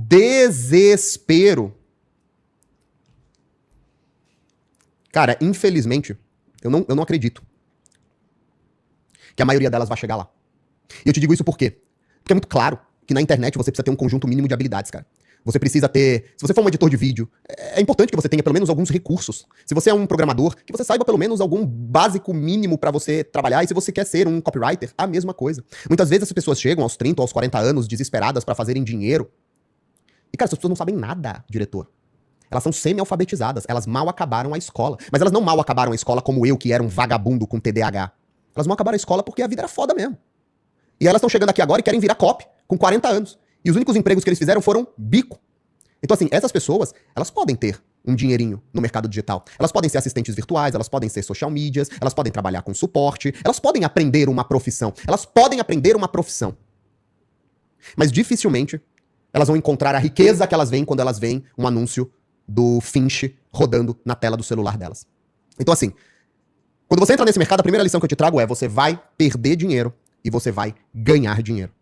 desespero. Cara, infelizmente, eu não acredito que a maioria delas vai chegar lá. E eu te digo isso por quê? Porque é muito claro que na internet você precisa ter um conjunto mínimo de habilidades, cara. Você precisa ter... Se você for um editor de vídeo, é importante que você tenha pelo menos alguns recursos. Se você é um programador, que você saiba pelo menos algum básico mínimo pra você trabalhar. E se você quer ser um copywriter, a mesma coisa. Muitas vezes as pessoas chegam aos 30 ou aos 40 anos desesperadas pra fazerem dinheiro. E, cara, essas pessoas não sabem nada, diretor. Elas são semi-alfabetizadas. Elas mal acabaram a escola. Mas elas não mal acabaram a escola como eu, que era um vagabundo com TDAH. Elas mal acabaram a escola porque a vida era foda mesmo. E elas estão chegando aqui agora e querem virar copy com 40 anos. E os únicos empregos que eles fizeram foram bico. Então, assim, essas pessoas, elas podem ter um dinheirinho no mercado digital. Elas podem ser assistentes virtuais, elas podem ser social medias, elas podem trabalhar com suporte, elas podem aprender uma profissão. Elas podem aprender uma profissão. Mas dificilmente elas vão encontrar a riqueza que elas veem quando elas veem um anúncio do Finch rodando na tela do celular delas. Então, assim, quando você entra nesse mercado, a primeira lição que eu te trago é: você vai perder dinheiro e você vai ganhar dinheiro.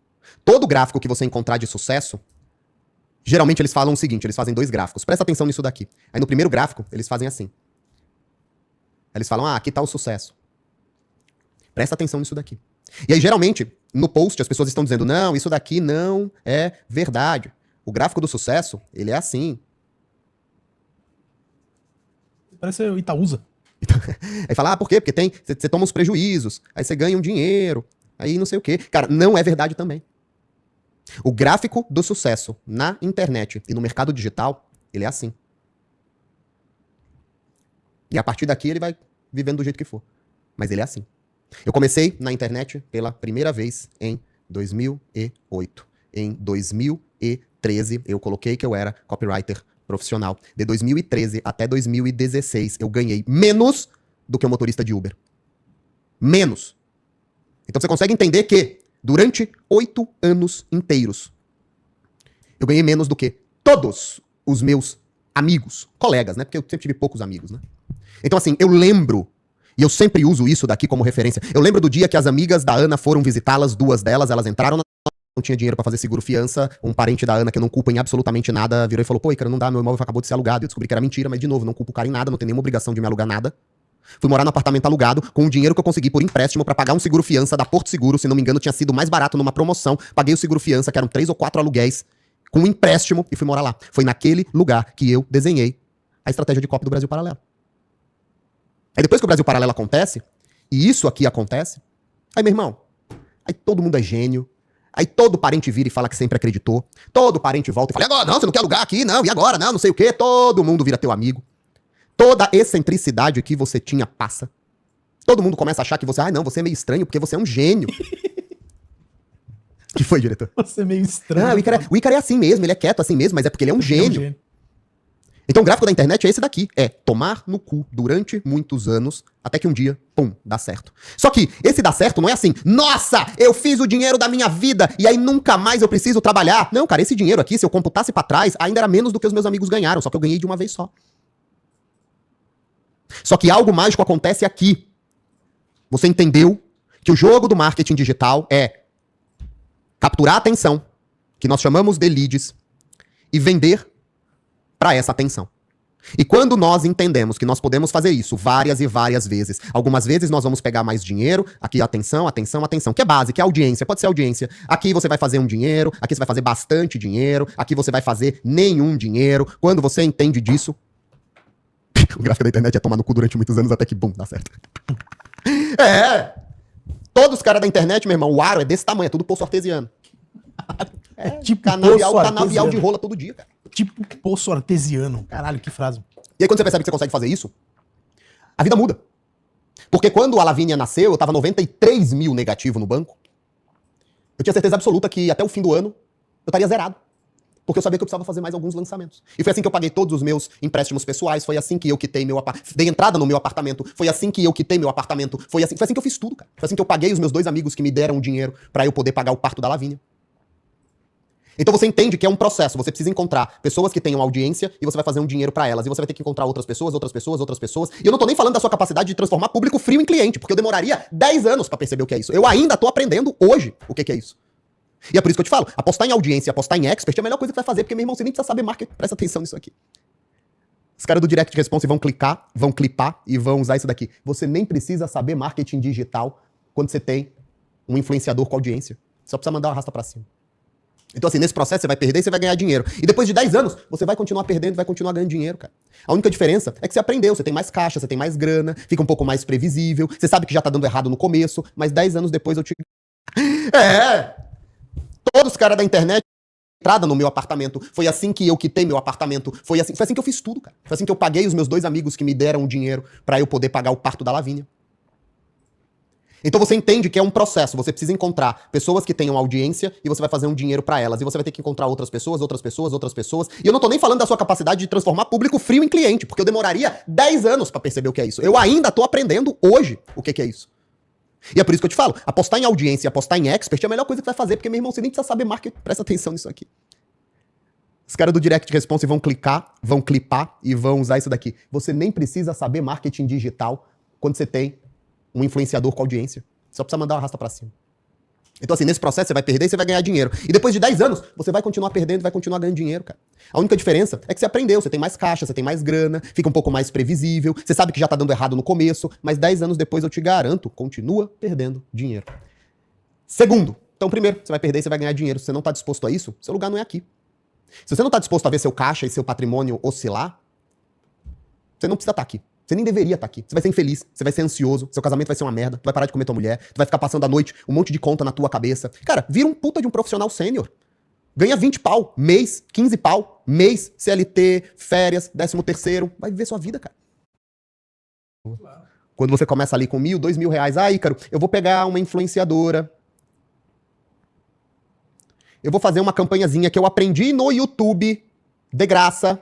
Todo gráfico que você encontrar de sucesso, geralmente eles falam o seguinte, eles fazem 2 gráficos. Presta atenção nisso daqui. Aí no primeiro gráfico, eles fazem assim. Eles falam, aqui tá o sucesso. Presta atenção nisso daqui. E aí, geralmente, no post, as pessoas estão dizendo, não, isso daqui não é verdade. O gráfico do sucesso, ele é assim. Parece o Itaúsa. Aí fala, por quê? Porque você toma os prejuízos, aí você ganha um dinheiro, aí não sei o quê. Cara, não é verdade também. O gráfico do sucesso na internet e no mercado digital, ele é assim. E a partir daqui ele vai vivendo do jeito que for. Mas ele é assim. Eu comecei na internet pela primeira vez em 2008. Em 2013 eu coloquei que eu era copywriter profissional. De 2013 até 2016 eu ganhei menos do que o motorista de Uber. Menos. Então você consegue entender que durante 8 anos inteiros, eu ganhei menos do que todos os meus amigos, colegas, né? Porque eu sempre tive poucos amigos, né? Então, assim, eu lembro, e eu sempre uso isso daqui como referência, eu lembro do dia que as amigas da Ana foram visitá-las, 2 delas, elas entraram não tinha dinheiro pra fazer seguro-fiança, um parente da Ana que eu não culpa em absolutamente nada, virou e falou, pô, Ícaro, não dá, meu imóvel acabou de ser alugado. Eu descobri que era mentira, mas de novo, não culpo o cara em nada, não tem nenhuma obrigação de me alugar nada. Fui morar no apartamento alugado com o dinheiro que eu consegui por empréstimo pra pagar um seguro-fiança da Porto Seguro, se não me engano tinha sido mais barato numa promoção, paguei o seguro-fiança, que eram 3 ou 4 aluguéis, com um empréstimo e fui morar lá. Foi naquele lugar que eu desenhei a estratégia de copy do Brasil Paralelo. Aí depois que o Brasil Paralelo acontece, e isso aqui acontece, aí meu irmão, aí todo mundo é gênio, aí todo parente vira e fala que sempre acreditou, todo parente volta e fala, e agora, não, você não quer alugar aqui, não, e agora, não sei o quê, todo mundo vira teu amigo. Toda a excentricidade que você tinha passa. Todo mundo começa a achar que você, não, você é meio estranho porque você é um gênio. Que foi, diretor? Você é meio estranho. Não, o Ícaro é assim mesmo, ele é quieto assim mesmo, mas é porque ele é um gênio. Então o gráfico da internet é esse daqui, é tomar no cu durante muitos anos, até que um dia, pum, dá certo. Só que esse dá certo não é assim, nossa, eu fiz o dinheiro da minha vida e aí nunca mais eu preciso trabalhar. Não, cara, esse dinheiro aqui, se eu computasse pra trás, ainda era menos do que os meus amigos ganharam, só que eu ganhei de uma vez só. Só que algo mágico acontece aqui. Você entendeu que o jogo do marketing digital é capturar a atenção, que nós chamamos de leads, e vender para essa atenção. E quando nós entendemos que nós podemos fazer isso várias e várias vezes, algumas vezes nós vamos pegar mais dinheiro, aqui atenção, atenção, atenção, que é base, que é audiência, pode ser audiência. Aqui você vai fazer um dinheiro, aqui você vai fazer bastante dinheiro, aqui você vai fazer nenhum dinheiro. Quando você entende disso, o gráfico da internet é tomar no cu durante muitos anos até que, bum, dá certo. Todos os caras da internet, meu irmão, o aro é desse tamanho, é tudo poço artesiano. É tipo canavial de rola todo dia, cara. Tipo poço artesiano. Caralho, que frase. E aí quando você percebe que você consegue fazer isso, a vida muda. Porque quando a Lavínia nasceu, eu tava 93 mil negativo no banco. Eu tinha certeza absoluta que até o fim do ano eu estaria zerado. Porque eu sabia que eu precisava fazer mais alguns lançamentos. E foi assim que eu paguei todos os meus empréstimos pessoais, foi assim que eu quitei meu apartamento, dei entrada no meu apartamento, foi assim que eu quitei meu apartamento, foi assim que eu fiz tudo, cara. Foi assim que eu paguei os meus 2 amigos que me deram dinheiro pra eu poder pagar o parto da Lavínia. Então você entende que é um processo, você precisa encontrar pessoas que tenham audiência e você vai fazer um dinheiro pra elas, e você vai ter que encontrar outras pessoas, outras pessoas, outras pessoas. E eu não tô nem falando da sua capacidade de transformar público frio em cliente, porque eu demoraria 10 anos pra perceber o que é isso. Eu ainda tô aprendendo hoje o que é isso. E é por isso que eu te falo, apostar em audiência, apostar em expert é a melhor coisa que vai fazer, porque, meu irmão, você nem precisa saber marketing, presta atenção nisso aqui. Os caras do Direct Response vão clicar, vão clipar e vão usar isso daqui. Você nem precisa saber marketing digital quando você tem um influenciador com audiência. Só precisa mandar uma arrasta pra cima. Então, assim, nesse processo você vai perder e você vai ganhar dinheiro. E depois de 10 anos, você vai continuar perdendo e vai continuar ganhando dinheiro, cara. A única diferença é que você aprendeu, você tem mais caixa, você tem mais grana, fica um pouco mais previsível, você sabe que já tá dando errado no começo, mas 10 anos depois eu te... Todos os caras da internet entrada no meu apartamento. Foi assim que eu quitei meu apartamento. Foi assim que eu fiz tudo, cara. Foi assim que eu paguei os meus 2 amigos que me deram o dinheiro pra eu poder pagar o parto da Lavínia. Então você entende que é um processo. Você precisa encontrar pessoas que tenham audiência e você vai fazer um dinheiro pra elas. E você vai ter que encontrar outras pessoas. E eu não tô nem falando da sua capacidade de transformar público frio em cliente, porque eu demoraria 10 anos pra perceber o que é isso. Eu ainda tô aprendendo hoje o que é isso. E é por isso que eu te falo, apostar em audiência, apostar em expert é a melhor coisa que vai fazer, porque, meu irmão, você nem precisa saber marketing, presta atenção nisso aqui. Os caras do Direct Response vão clicar, vão clipar e vão usar isso daqui. Você nem precisa saber marketing digital quando você tem um influenciador com audiência. Só precisa mandar uma arrasta pra cima. Então, assim, nesse processo você vai perder e você vai ganhar dinheiro. E depois de 10 anos, você vai continuar perdendo e vai continuar ganhando dinheiro, cara. A única diferença é que você aprendeu, você tem mais caixa, você tem mais grana, fica um pouco mais previsível, você sabe que já tá dando errado no começo, mas 10 anos depois eu te garanto, continua perdendo dinheiro. Segundo, então primeiro, você vai perder e você vai ganhar dinheiro. Se você não tá disposto a isso, seu lugar não é aqui. Se você não tá disposto a ver seu caixa e seu patrimônio oscilar, você não precisa estar aqui. Você nem deveria estar aqui. Você vai ser infeliz, você vai ser ansioso, seu casamento vai ser uma merda, tu vai parar de comer tua mulher, tu vai ficar passando a noite um monte de conta na tua cabeça. Cara, vira um puta de um profissional sênior. Ganha 20 pau, mês, 15 pau, mês, CLT, férias, 13º, vai viver sua vida, cara. Quando você começa ali com 1.000, 2.000 reais, Ícaro, eu vou pegar uma influenciadora, eu vou fazer uma campanhazinha que eu aprendi no YouTube, de graça,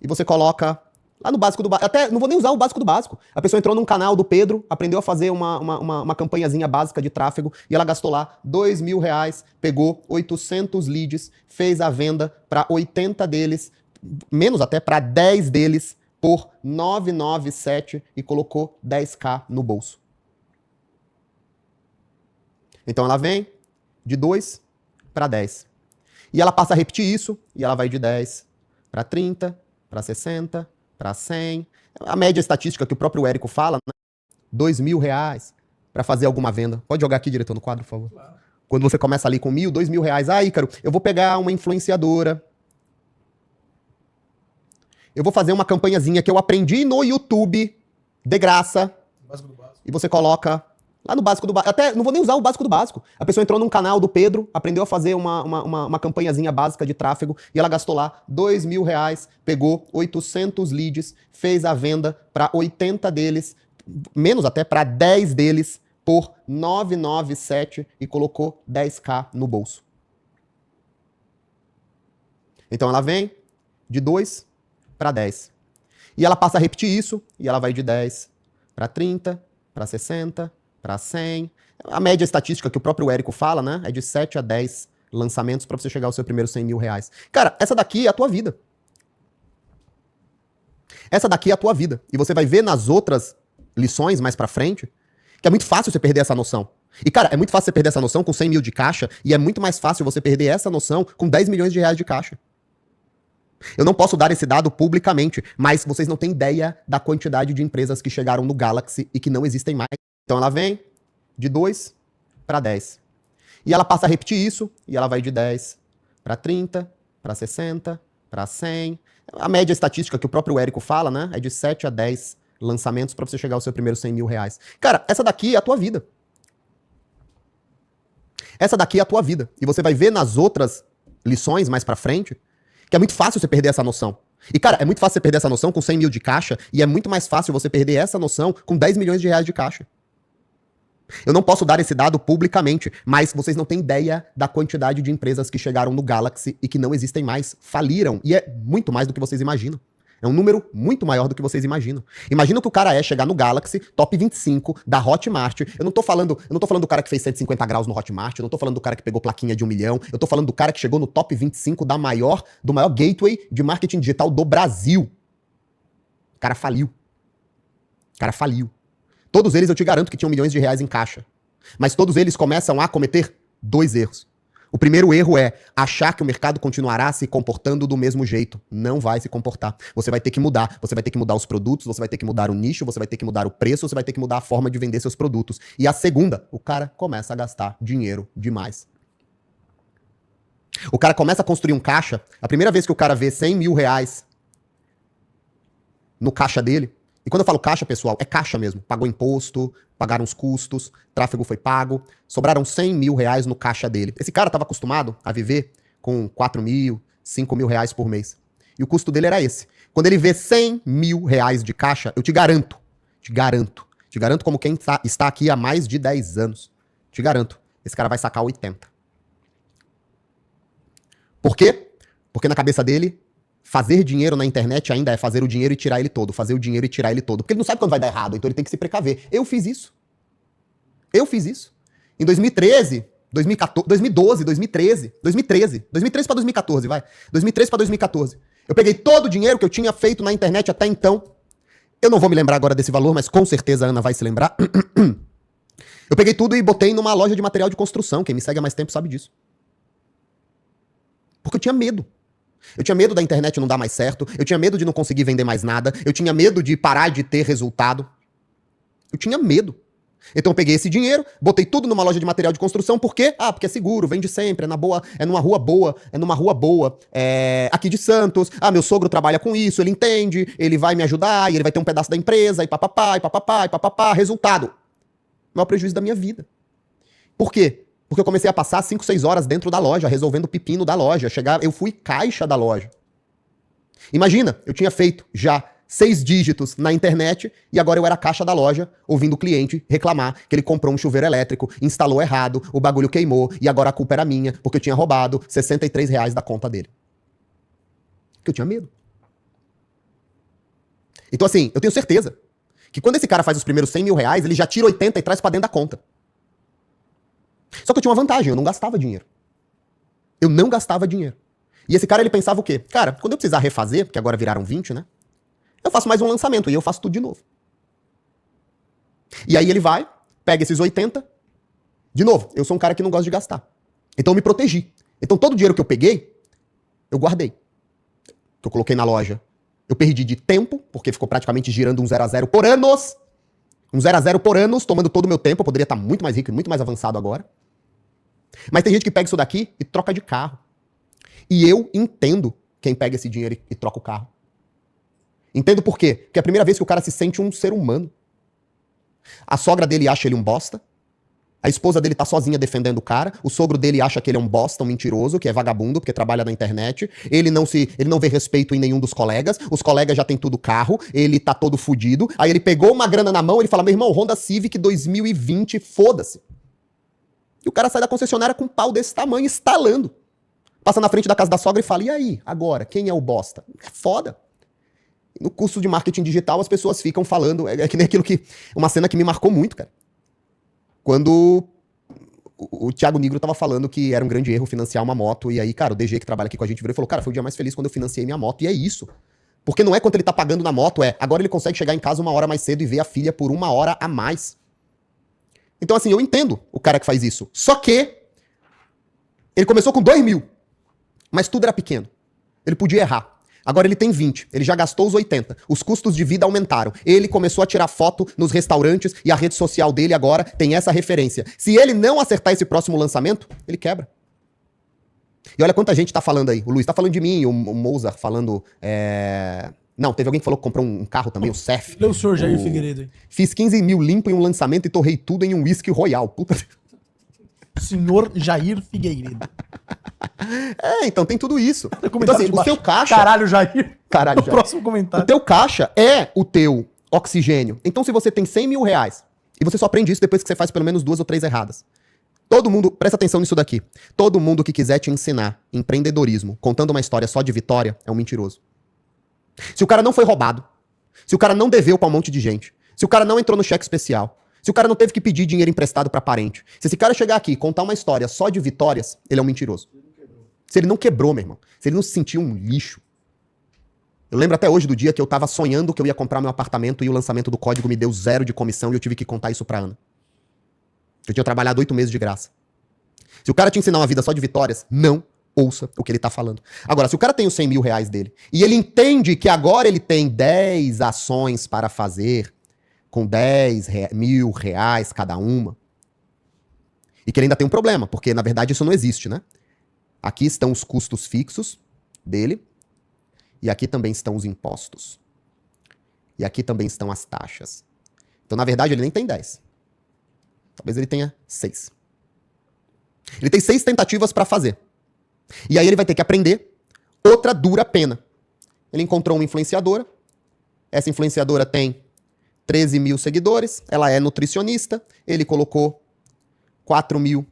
e você coloca... Lá no básico do básico. Até não vou nem usar o básico do básico. A pessoa entrou num canal do Pedro, aprendeu a fazer uma campanhazinha básica de tráfego e ela gastou lá 2.000 reais, pegou 800 leads, fez a venda para 80 deles, menos até para 10 deles, por 997 e colocou 10k no bolso. Então ela vem de 2 para 10. E ela passa a repetir isso e ela vai de 10 para 30, para 60, para 100. A média estatística que o próprio Érico fala, né? 2.000 reais para fazer alguma venda. Pode jogar aqui, diretor, no quadro, por favor. Claro. Quando você começa ali com 1.000, 2.000 reais, Ícaro, eu vou pegar uma influenciadora. Eu vou fazer uma campanhazinha que eu aprendi no YouTube, de graça. E você coloca lá no básico do básico. Até não vou nem usar o básico do básico. A pessoa entrou num canal do Pedro, aprendeu a fazer uma campanhazinha básica de tráfego e ela gastou lá 2.000 reais, pegou 800 leads, fez a venda para 80 deles, menos até para 10 deles, por 997 e colocou 10k no bolso. Então ela vem de 2 para 10. E ela passa a repetir isso e ela vai de 10 para 30, para 60, para 100. A média estatística que o próprio Érico fala, né, é de 7 a 10 lançamentos para você chegar ao seu primeiro 100.000 reais. Cara, essa daqui é a tua vida. Essa daqui é a tua vida. E você vai ver nas outras lições mais pra frente que é muito fácil você perder essa noção. E, cara, é muito fácil você perder essa noção com 100 mil de caixa e é muito mais fácil você perder essa noção com 10 milhões de reais de caixa. Eu não posso dar esse dado publicamente, mas vocês não têm ideia da quantidade de empresas que chegaram no Galaxy e que não existem mais. Então ela vem de 2 para 10. E ela passa a repetir isso e ela vai de 10 para 30, para 60, para 100. A média estatística que o próprio Érico fala, né, é de 7 a 10 lançamentos para você chegar ao seu primeiro 100.000 reais. Cara, essa daqui é a tua vida. Essa daqui é a tua vida. E você vai ver nas outras lições mais pra frente que é muito fácil você perder essa noção. E, cara, é muito fácil você perder essa noção com 100 mil de caixa e é muito mais fácil você perder essa noção com 10 milhões de reais de caixa. Eu não posso dar esse dado publicamente, mas vocês não têm ideia da quantidade de empresas que chegaram no Galaxy e que não existem mais, faliram. E é muito mais do que vocês imaginam. É um número muito maior do que vocês imaginam. Imagina o que o cara é chegar no Galaxy, top 25, da Hotmart. Eu não tô falando do cara que fez 150 graus no Hotmart, eu não tô falando do cara que pegou plaquinha de 1 milhão, eu tô falando do cara que chegou no top 25 do maior gateway de marketing digital do Brasil. O cara faliu. O cara faliu. Todos eles eu te garanto que tinham milhões de reais em caixa. Mas todos eles começam a cometer 2 erros. O primeiro erro é achar que o mercado continuará se comportando do mesmo jeito. Não vai se comportar. Você vai ter que mudar. Você vai ter que mudar os produtos, você vai ter que mudar o nicho, você vai ter que mudar o preço, você vai ter que mudar a forma de vender seus produtos. E a segunda, o cara começa a gastar dinheiro demais. O cara começa a construir um caixa. A primeira vez que o cara vê 100 mil reais no caixa dele, e quando eu falo caixa, pessoal, é caixa mesmo. Pagou imposto, pagaram os custos, tráfego foi pago, sobraram 100 mil reais no caixa dele. Esse cara estava acostumado a viver com 4 mil, 5 mil reais por mês. E o custo dele era esse. Quando ele vê 100 mil reais de caixa, eu te garanto como quem está aqui há mais de 10 anos, te garanto, esse cara vai sacar 80. Por quê? Porque na cabeça dele, fazer dinheiro na internet ainda é fazer o dinheiro e tirar ele todo. Fazer o dinheiro e tirar ele todo. Porque ele não sabe quando vai dar errado, então ele tem que se precaver. Eu fiz isso. Em 2013, 2014, 2012, 2013 pra 2014, vai. 2013 pra 2014. Eu peguei todo o dinheiro que eu tinha feito na internet até então. Eu não vou me lembrar agora desse valor, mas com certeza a Ana vai se lembrar. Eu peguei tudo e botei numa loja de material de construção. Quem me segue há mais tempo sabe disso. Porque eu tinha medo. Eu tinha medo da internet não dar mais certo, eu tinha medo de não conseguir vender mais nada, eu tinha medo de parar de ter resultado. Eu tinha medo. Então eu peguei esse dinheiro, botei tudo numa loja de material de construção, por quê? Ah, porque é seguro, vende sempre, é numa rua boa, aqui de Santos. Ah, meu sogro trabalha com isso, ele entende, ele vai me ajudar, e ele vai ter um pedaço da empresa, e papapá, resultado. O maior prejuízo da minha vida. Por quê? Porque eu comecei a passar 5, 6 horas dentro da loja, resolvendo o pepino da loja. Eu fui caixa da loja. Imagina, eu tinha feito já 6 dígitos na internet e agora eu era caixa da loja, ouvindo o cliente reclamar que ele comprou um chuveiro elétrico, instalou errado, o bagulho queimou e agora a culpa era minha, porque eu tinha roubado R$63 da conta dele. Porque eu tinha medo. Então assim, eu tenho certeza que quando esse cara faz os primeiros 100 mil reais, ele já tira 80 e traz pra dentro da conta. Só que eu tinha uma vantagem, eu não gastava dinheiro. E esse cara, ele pensava o quê? Cara, quando eu precisar refazer, porque agora viraram 20, né? Eu faço mais um lançamento e eu faço tudo de novo. E aí ele vai, pega esses 80. De novo, eu sou um cara que não gosta de gastar. Então eu me protegi. Então todo o dinheiro que eu peguei, eu guardei. Que eu coloquei na loja. Eu perdi de tempo, porque ficou praticamente girando um 0 a 0 por anos. Um 0 a 0 por anos, tomando todo o meu tempo. Eu poderia estar muito mais rico e muito mais avançado agora. Mas tem gente que pega isso daqui e troca de carro. E eu entendo quem pega esse dinheiro e troca o carro. Entendo por quê? Porque é a primeira vez que o cara se sente um ser humano. A sogra dele acha ele um bosta. A esposa dele tá sozinha defendendo o cara. O sogro dele acha que ele é um bosta, um mentiroso, que é vagabundo, porque trabalha na internet. Ele não vê respeito em nenhum dos colegas. Os colegas já têm tudo carro. Ele tá todo fudido. Aí ele pegou uma grana na mão, ele fala, meu irmão, Honda Civic 2020, foda-se. E o cara sai da concessionária com um pau desse tamanho, estalando. Passa na frente da casa da sogra e fala, e aí, agora, quem é o bosta? É foda. No curso de marketing digital, as pessoas ficam falando, é que nem aquilo que... Uma cena que me marcou muito, cara. Quando o Thiago Nigro tava falando que era um grande erro financiar uma moto, e aí, cara, o DG que trabalha aqui com a gente virou e falou, cara, foi o dia mais feliz quando eu financiei minha moto, e é isso. Porque não é quanto ele tá pagando na moto, agora ele consegue chegar em casa 1 hora mais cedo e ver a filha por 1 hora a mais. Então, assim, eu entendo o cara que faz isso. Só que ele começou com 2 mil, mas tudo era pequeno. Ele podia errar. Agora ele tem 20, ele já gastou os 80, os custos de vida aumentaram. Ele começou a tirar foto nos restaurantes e a rede social dele agora tem essa referência. Se ele não acertar esse próximo lançamento, ele quebra. E olha quanta gente tá falando aí. O Luiz tá falando de mim, o Mozart falando... Não, teve alguém que falou que comprou um carro também, o Cef. Lê o senhor Jair Figueiredo aí. Fiz 15 mil limpo em um lançamento e torrei tudo em um whisky Royal. Puta... Senhor Jair Figueiredo. Então tem tudo isso. Então assim, o seu caixa... Caralho, Jair. Caralho, Jair. Próximo comentário. O teu caixa é o teu oxigênio. Então se você tem 100 mil reais, e você só aprende isso depois que você faz pelo menos 2 ou 3 erradas. Todo mundo, presta atenção nisso daqui. Todo mundo que quiser te ensinar empreendedorismo, contando uma história só de vitória, é um mentiroso. Se o cara não foi roubado, se o cara não deveu pra um monte de gente, se o cara não entrou no cheque especial, se o cara não teve que pedir dinheiro emprestado pra parente, se esse cara chegar aqui e contar uma história só de vitórias, ele é um mentiroso. Se ele não quebrou, meu irmão, se ele não se sentiu um lixo. Eu lembro até hoje do dia que eu tava sonhando que eu ia comprar meu apartamento e o lançamento do código me deu 0 de comissão e eu tive que contar isso pra Ana. Eu tinha trabalhado 8 meses de graça. Se o cara te ensinar uma vida só de vitórias, não ouça o que ele tá falando. Agora, se o cara tem os 100 mil reais dele e ele entende que agora ele tem 10 ações para fazer com 10 mil reais cada uma, e que ele ainda tem um problema, porque na verdade isso não existe, né? Aqui estão os custos fixos dele, e aqui também estão os impostos. E aqui também estão as taxas. Então, na verdade, ele nem tem 10. Talvez ele tenha 6. Ele tem 6 tentativas para fazer. E aí ele vai ter que aprender outra dura pena. Ele encontrou uma influenciadora. Essa influenciadora tem 13 mil seguidores. Ela é nutricionista. Ele colocou 4 mil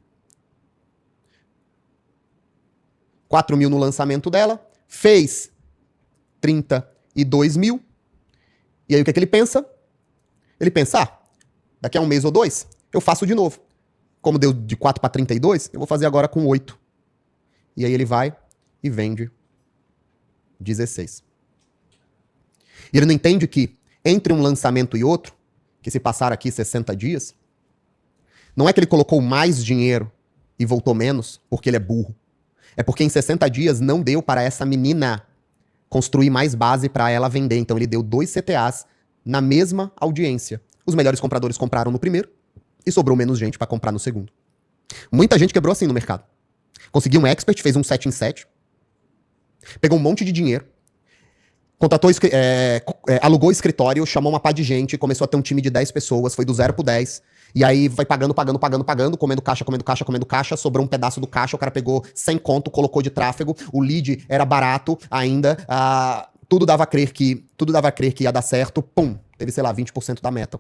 no lançamento dela. Fez 32 mil. E aí o que é que ele pensa? Ele pensa, daqui a um mês ou 2, eu faço de novo. Como deu de 4 para 32, eu vou fazer agora com 8. E aí ele vai e vende 16. E ele não entende que entre um lançamento e outro, que se passar aqui 60 dias, não é que ele colocou mais dinheiro e voltou menos porque ele é burro. É porque em 60 dias não deu para essa menina construir mais base para ela vender. Então ele deu 2 CTAs na mesma audiência. Os melhores compradores compraram no primeiro e sobrou menos gente para comprar no segundo. Muita gente quebrou assim no mercado. Conseguiu um expert, fez um 7 em 7, pegou um monte de dinheiro, contratou, alugou escritório, chamou uma pá de gente, começou a ter um time de 10 pessoas, foi do 0 pro 10, e aí vai pagando, comendo caixa, sobrou um pedaço do caixa, o cara pegou 100 conto, colocou de tráfego, o lead era barato ainda, tudo dava a crer que ia dar certo, pum, teve, sei lá, 20% da meta.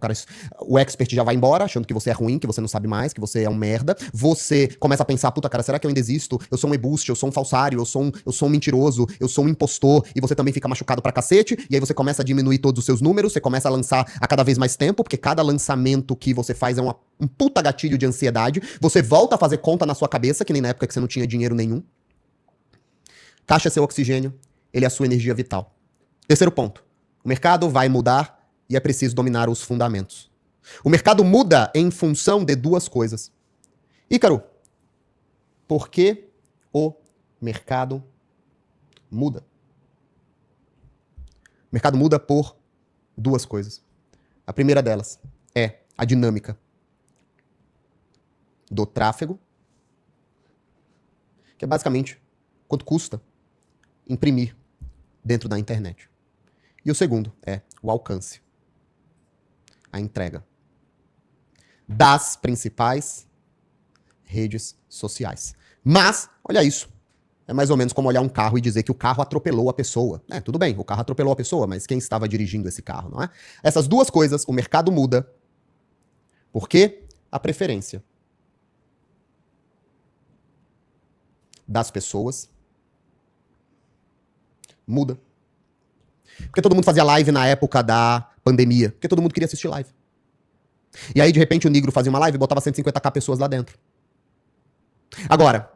O expert já vai embora, achando que você é ruim, que você não sabe mais, que você é um merda. Você começa a pensar, puta, cara, será que eu ainda existo? Eu sou um e-boost, eu sou um falsário, eu sou um mentiroso, eu sou um impostor, e você também fica machucado pra cacete, e aí você começa a diminuir todos os seus números, você começa a lançar a cada vez mais tempo, porque cada lançamento que você faz é um puta gatilho de ansiedade. Você volta a fazer conta na sua cabeça, que nem na época que você não tinha dinheiro nenhum. Caixa é seu oxigênio, ele é a sua energia vital. Terceiro ponto. O mercado vai mudar e é preciso dominar os fundamentos. O mercado muda em função de 2 coisas. Ícaro, por que o mercado muda? O mercado muda por 2 coisas. A primeira delas é a dinâmica do tráfego, que é basicamente quanto custa imprimir dentro da internet. E o segundo é o alcance, a entrega das principais redes sociais. Mas, olha isso, é mais ou menos como olhar um carro e dizer que o carro atropelou a pessoa. Tudo bem, o carro atropelou a pessoa, mas quem estava dirigindo esse carro, não é? Essas 2 coisas, o mercado muda. Por quê? A preferência das pessoas muda. Porque todo mundo fazia live na época da pandemia. Porque todo mundo queria assistir live. E aí, de repente, o Negro fazia uma live e botava 150k pessoas lá dentro. Agora,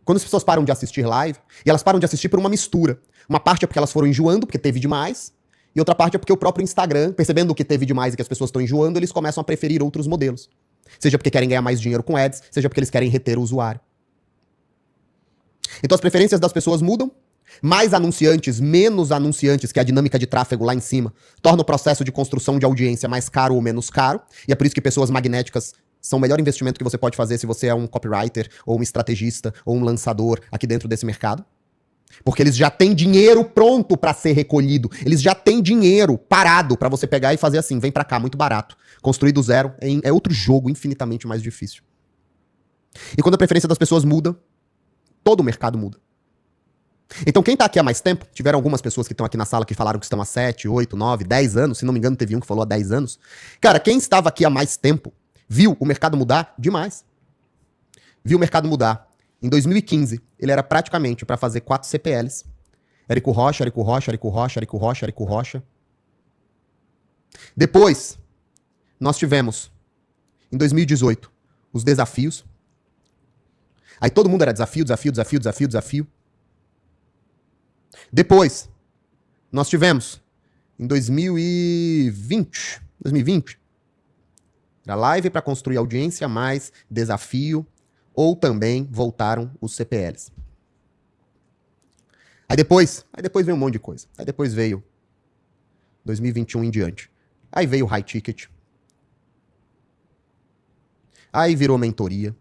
quando as pessoas param de assistir live, e elas param de assistir por uma mistura. Uma parte é porque elas foram enjoando, porque teve demais. E outra parte é porque o próprio Instagram, percebendo que teve demais e que as pessoas estão enjoando, eles começam a preferir outros modelos. Seja porque querem ganhar mais dinheiro com ads, seja porque eles querem reter o usuário. Então as preferências das pessoas mudam. Mais anunciantes, menos anunciantes, que é a dinâmica de tráfego lá em cima, torna o processo de construção de audiência mais caro ou menos caro. E é por isso que pessoas magnéticas são o melhor investimento que você pode fazer se você é um copywriter, ou um estrategista, ou um lançador aqui dentro desse mercado. Porque eles já têm dinheiro pronto para ser recolhido. Eles já têm dinheiro parado para você pegar e fazer assim, vem para cá, muito barato. Construir do zero é outro jogo infinitamente mais difícil. E quando a preferência das pessoas muda, todo o mercado muda. Então quem tá aqui há mais tempo, tiveram algumas pessoas que estão aqui na sala que falaram que estão há 7, 8, 9, 10 anos, se não me engano teve um que falou há 10 anos. Cara, quem estava aqui há mais tempo, viu o mercado mudar demais. Viu o mercado mudar. Em 2015, ele era praticamente para fazer 4 CPLs. Érico Rocha. Depois, nós tivemos, em 2018, os desafios. Aí todo mundo era desafio. Depois, nós tivemos, em 2020, era live para construir audiência mais desafio ou também voltaram os CPLs. Aí depois veio um monte de coisa. Aí depois veio 2021 em diante. Aí veio o high ticket. Aí virou mentoria.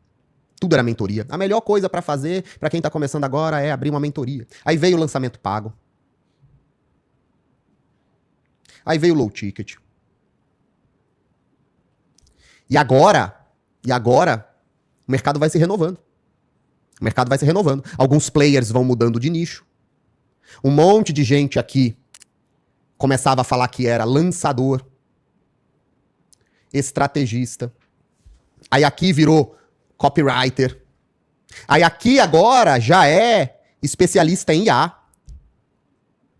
Tudo era mentoria. A melhor coisa pra fazer pra quem tá começando agora é abrir uma mentoria. Aí veio o lançamento pago. Aí veio o low ticket. E agora, o mercado vai se renovando. O mercado vai se renovando. Alguns players vão mudando de nicho. Um monte de gente aqui começava a falar que era lançador, estrategista. Aí aqui virou copywriter. Aí aqui agora já é especialista em IA.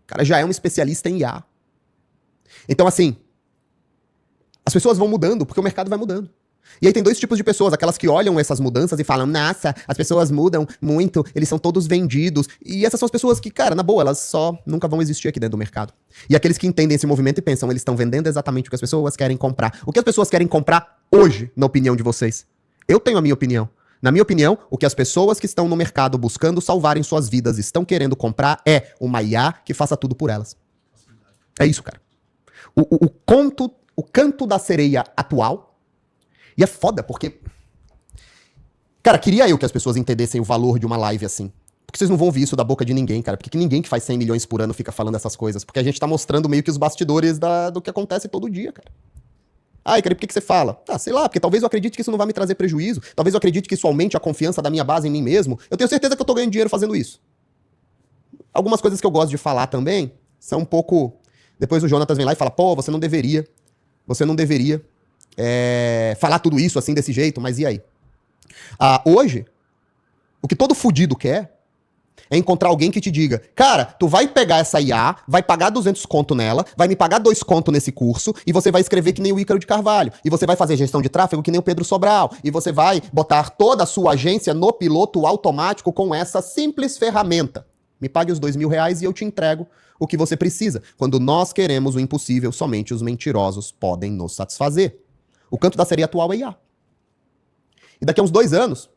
O cara já é um especialista em IA. Então, assim, as pessoas vão mudando porque o mercado vai mudando. E aí tem dois tipos de pessoas, aquelas que olham essas mudanças e falam, nossa, as pessoas mudam muito, eles são todos vendidos. E essas são as pessoas que, cara, na boa, elas só nunca vão existir aqui dentro do mercado. E aqueles que entendem esse movimento e pensam, eles estão vendendo exatamente o que as pessoas querem comprar. O que as pessoas querem comprar hoje, na opinião de vocês? Eu tenho a minha opinião. Na minha opinião, o que as pessoas que estão no mercado buscando salvarem suas vidas estão querendo comprar é uma IA que faça tudo por elas. É isso, cara. O canto da sereia atual. E é foda, porque... Cara, queria eu que as pessoas entendessem o valor de uma live assim. Porque vocês não vão ouvir isso da boca de ninguém, cara. Porque ninguém que faz 100 milhões por ano fica falando essas coisas. Porque a gente tá mostrando meio que os bastidores do que acontece todo dia, cara. Ai, cara, por que você fala? Ah, sei lá, porque talvez eu acredite que isso não vai me trazer prejuízo. Talvez eu acredite que isso aumente a confiança da minha base em mim mesmo. Eu tenho certeza que eu tô ganhando dinheiro fazendo isso. Algumas coisas que eu gosto de falar também são um pouco... Depois o Jonatas vem lá e fala, pô, você não deveria falar tudo isso assim, desse jeito, mas e aí? Hoje, o que todo fudido quer é encontrar alguém que te diga, cara, tu vai pegar essa IA, vai pagar 200 conto nela, vai me pagar 2 conto nesse curso, e você vai escrever que nem o Ícaro de Carvalho, e você vai fazer gestão de tráfego que nem o Pedro Sobral, e você vai botar toda a sua agência no piloto automático com essa simples ferramenta. Me pague os R$2.000 e eu te entrego o que você precisa. Quando nós queremos o impossível, somente os mentirosos podem nos satisfazer. O canto da sereia atual é IA. E daqui a uns 2 anos,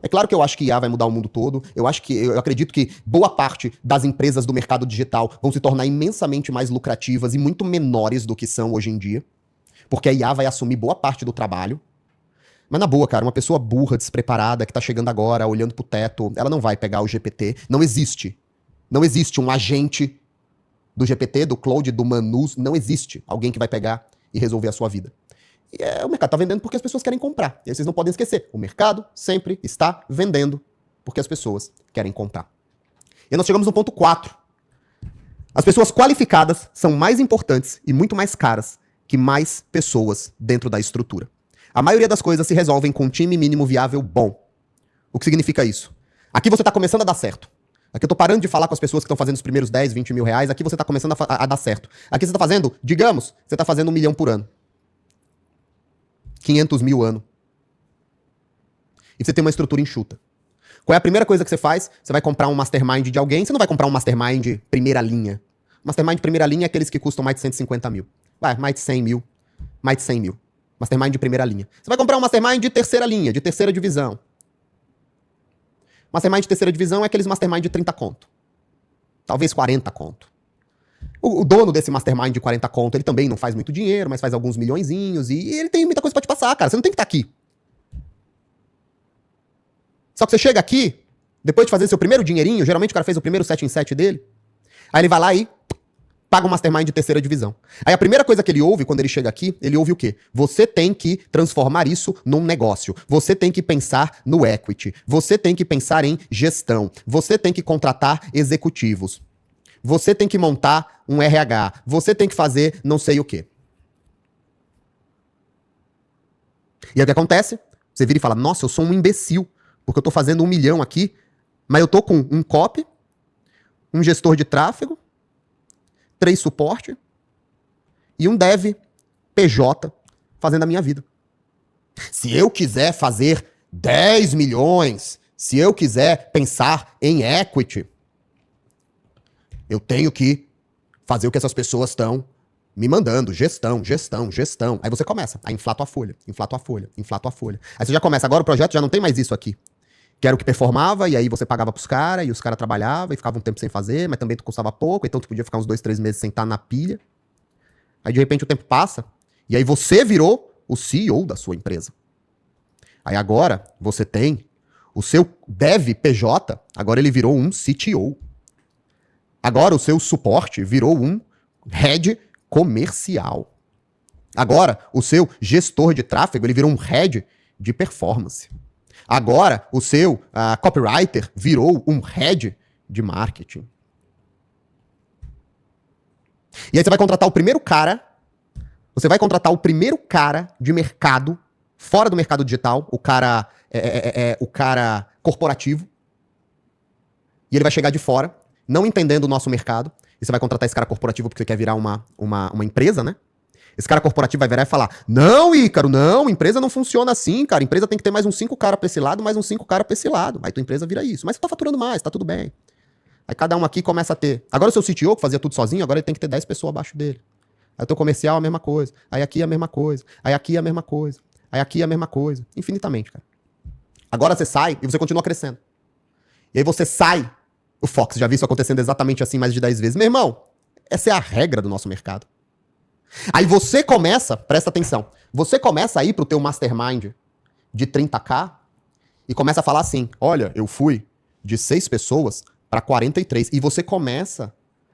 é claro que eu acho que IA vai mudar o mundo todo, eu acredito que boa parte das empresas do mercado digital vão se tornar imensamente mais lucrativas e muito menores do que são hoje em dia, porque a IA vai assumir boa parte do trabalho. Mas na boa, cara, uma pessoa burra, despreparada, que tá chegando agora, olhando pro teto, ela não vai pegar o GPT. Não existe um agente do GPT, do Claude, do Manus, não existe alguém que vai pegar e resolver a sua vida. E o mercado tá vendendo porque as pessoas querem comprar. E aí vocês não podem esquecer, o mercado sempre está vendendo porque as pessoas querem comprar. E nós chegamos no ponto 4. As pessoas qualificadas são mais importantes e muito mais caras que mais pessoas dentro da estrutura. A maioria das coisas se resolvem com um time mínimo viável bom. O que significa isso? Aqui você tá começando a dar certo. Aqui eu tô parando de falar com as pessoas que estão fazendo os primeiros 10, 20 mil reais. Aqui você tá começando a dar certo. Aqui você tá fazendo, digamos, você tá fazendo 1 milhão por ano. 500 mil ano. E você tem uma estrutura enxuta. Qual é a primeira coisa que você faz? Você vai comprar um mastermind de alguém. Você não vai comprar um mastermind primeira linha. Mastermind primeira linha é aqueles que custam mais de 150 mil. Vai, mais de 100 mil. Mais de 100 mil. Mastermind de primeira linha. Você vai comprar um mastermind de terceira linha, de terceira divisão. Mastermind de terceira divisão é aqueles mastermind de 30 conto. Talvez 40 conto. O dono desse mastermind de 40 conto, ele também não faz muito dinheiro, mas faz alguns milhõezinhos e ele tem muita coisa pra te passar, cara. Você não tem que estar aqui. Só que você chega aqui, depois de fazer seu primeiro dinheirinho, geralmente o cara fez o primeiro 7 em 7 dele, aí ele vai lá e paga um mastermind de terceira divisão. Aí a primeira coisa que ele ouve quando ele chega aqui, ele ouve o quê? Você tem que transformar isso num negócio. Você tem que pensar no equity. Você tem que pensar em gestão. Você tem que contratar executivos. Você tem que montar um RH. Você tem que fazer não sei o quê. E aí o que acontece? Você vira e fala, nossa, eu sou um imbecil, porque eu tô fazendo 1 milhão aqui, mas eu tô com um copy, um gestor de tráfego, 3 suporte e um dev PJ fazendo a minha vida. Se eu quiser fazer 10 milhões, se eu quiser pensar em equity, eu tenho que fazer o que essas pessoas estão me mandando. Gestão. Aí você começa a inflar tua folha. Aí você já começa. Agora o projeto já não tem mais isso aqui. Que era o que performava, e aí você pagava pros caras, e os caras trabalhavam e ficavam um tempo sem fazer, mas também tu custava pouco, então tu podia ficar uns 2, 3 meses sem estar na pilha. Aí de repente o tempo passa, e aí você virou o CEO da sua empresa. Aí agora você tem o seu dev PJ, agora ele virou um CTO. Agora o seu suporte virou um head comercial. Agora o seu gestor de tráfego, ele virou um head de performance. Agora o seu copywriter virou um head de marketing. E aí você vai contratar o primeiro cara, de mercado, fora do mercado digital, o cara corporativo, e ele vai chegar de fora, não entendendo o nosso mercado, e você vai contratar esse cara corporativo porque você quer virar uma empresa, né? Esse cara corporativo vai virar e falar, não, Ícaro, não, empresa não funciona assim, cara, empresa tem que ter mais uns 5 caras pra esse lado, mais uns 5 caras pra esse lado, aí tua empresa vira isso, mas você tá faturando mais, tá tudo bem. Aí cada um aqui começa a ter, agora o seu CTO que fazia tudo sozinho, agora ele tem que ter 10 pessoas abaixo dele. Aí o teu comercial a mesma coisa, aí aqui a mesma coisa, aí aqui a mesma coisa, aí aqui a mesma coisa, infinitamente, cara. Agora você sai e você continua crescendo. E aí você sai, o Fox, já vi isso acontecendo exatamente assim mais de 10 vezes. Meu irmão, essa é a regra do nosso mercado. Aí você começa, presta atenção, você começa a ir pro teu mastermind de 30k e começa a falar assim, olha, eu fui de 6 pessoas para 43. E você começa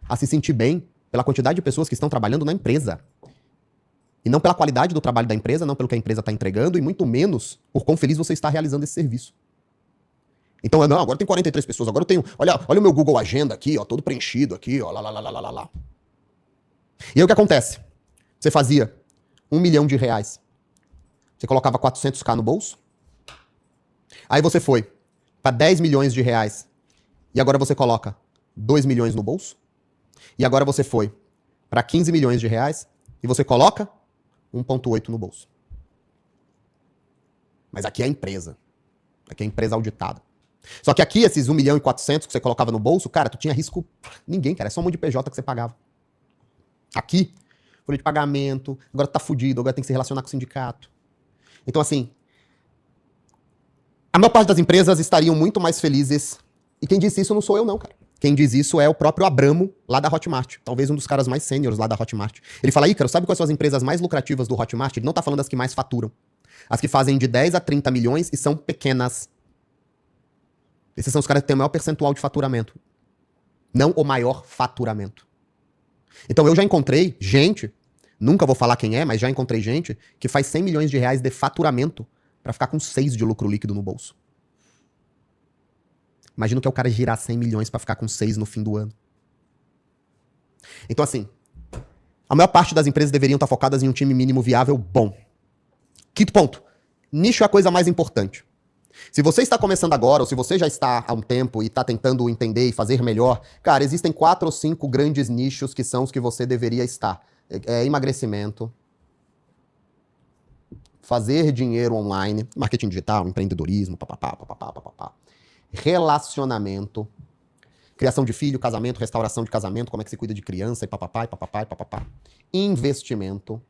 a se sentir bem pela quantidade de pessoas que estão trabalhando na empresa. E não pela qualidade do trabalho da empresa, não pelo que a empresa está entregando, e muito menos por quão feliz você está realizando esse serviço. Então, não, agora tem 43 pessoas, agora eu tenho, olha o meu Google Agenda aqui, ó, todo preenchido aqui, ó, lá. E aí o que acontece? Você fazia R$1 milhão, você colocava 400k no bolso, aí você foi para 10 milhões de reais, e agora você coloca 2 milhões no bolso, e agora você foi para 15 milhões de reais, e você coloca 1,8 no bolso. Mas aqui é a empresa. Aqui é a empresa auditada. Só que aqui, esses 1 milhão e 400 que você colocava no bolso, cara, tu tinha risco... Ninguém, cara. É só um monte de PJ que você pagava. Aqui, folha de pagamento, agora tu tá fudido, agora tem que se relacionar com o sindicato. Então, assim, a maior parte das empresas estariam muito mais felizes. E quem disse isso não sou eu, não, cara. Quem diz isso é o próprio Abramo, lá da Hotmart. Talvez um dos caras mais sêniores lá da Hotmart. Ele fala, Ícaro, sabe quais são as empresas mais lucrativas do Hotmart? Ele não tá falando das que mais faturam. As que fazem de 10 a 30 milhões e são pequenas. Esses são os caras que têm o maior percentual de faturamento. Não o maior faturamento. Então eu já encontrei gente, nunca vou falar quem é, mas já encontrei gente que faz 100 milhões de reais de faturamento pra ficar com 6 de lucro líquido no bolso. Imagina o que é o cara girar 100 milhões pra ficar com 6 no fim do ano. Então, assim, a maior parte das empresas deveriam estar focadas em um time mínimo viável bom. Quinto ponto. Nicho é a coisa mais importante. Se você está começando agora, ou se você já está há um tempo e está tentando entender e fazer melhor, cara, existem 4 ou 5 grandes nichos que são os que você deveria estar. Emagrecimento, fazer dinheiro online, marketing digital, empreendedorismo, papapá. Relacionamento, criação de filho, casamento, restauração de casamento, como é que se cuida de criança, e papapá. Investimento.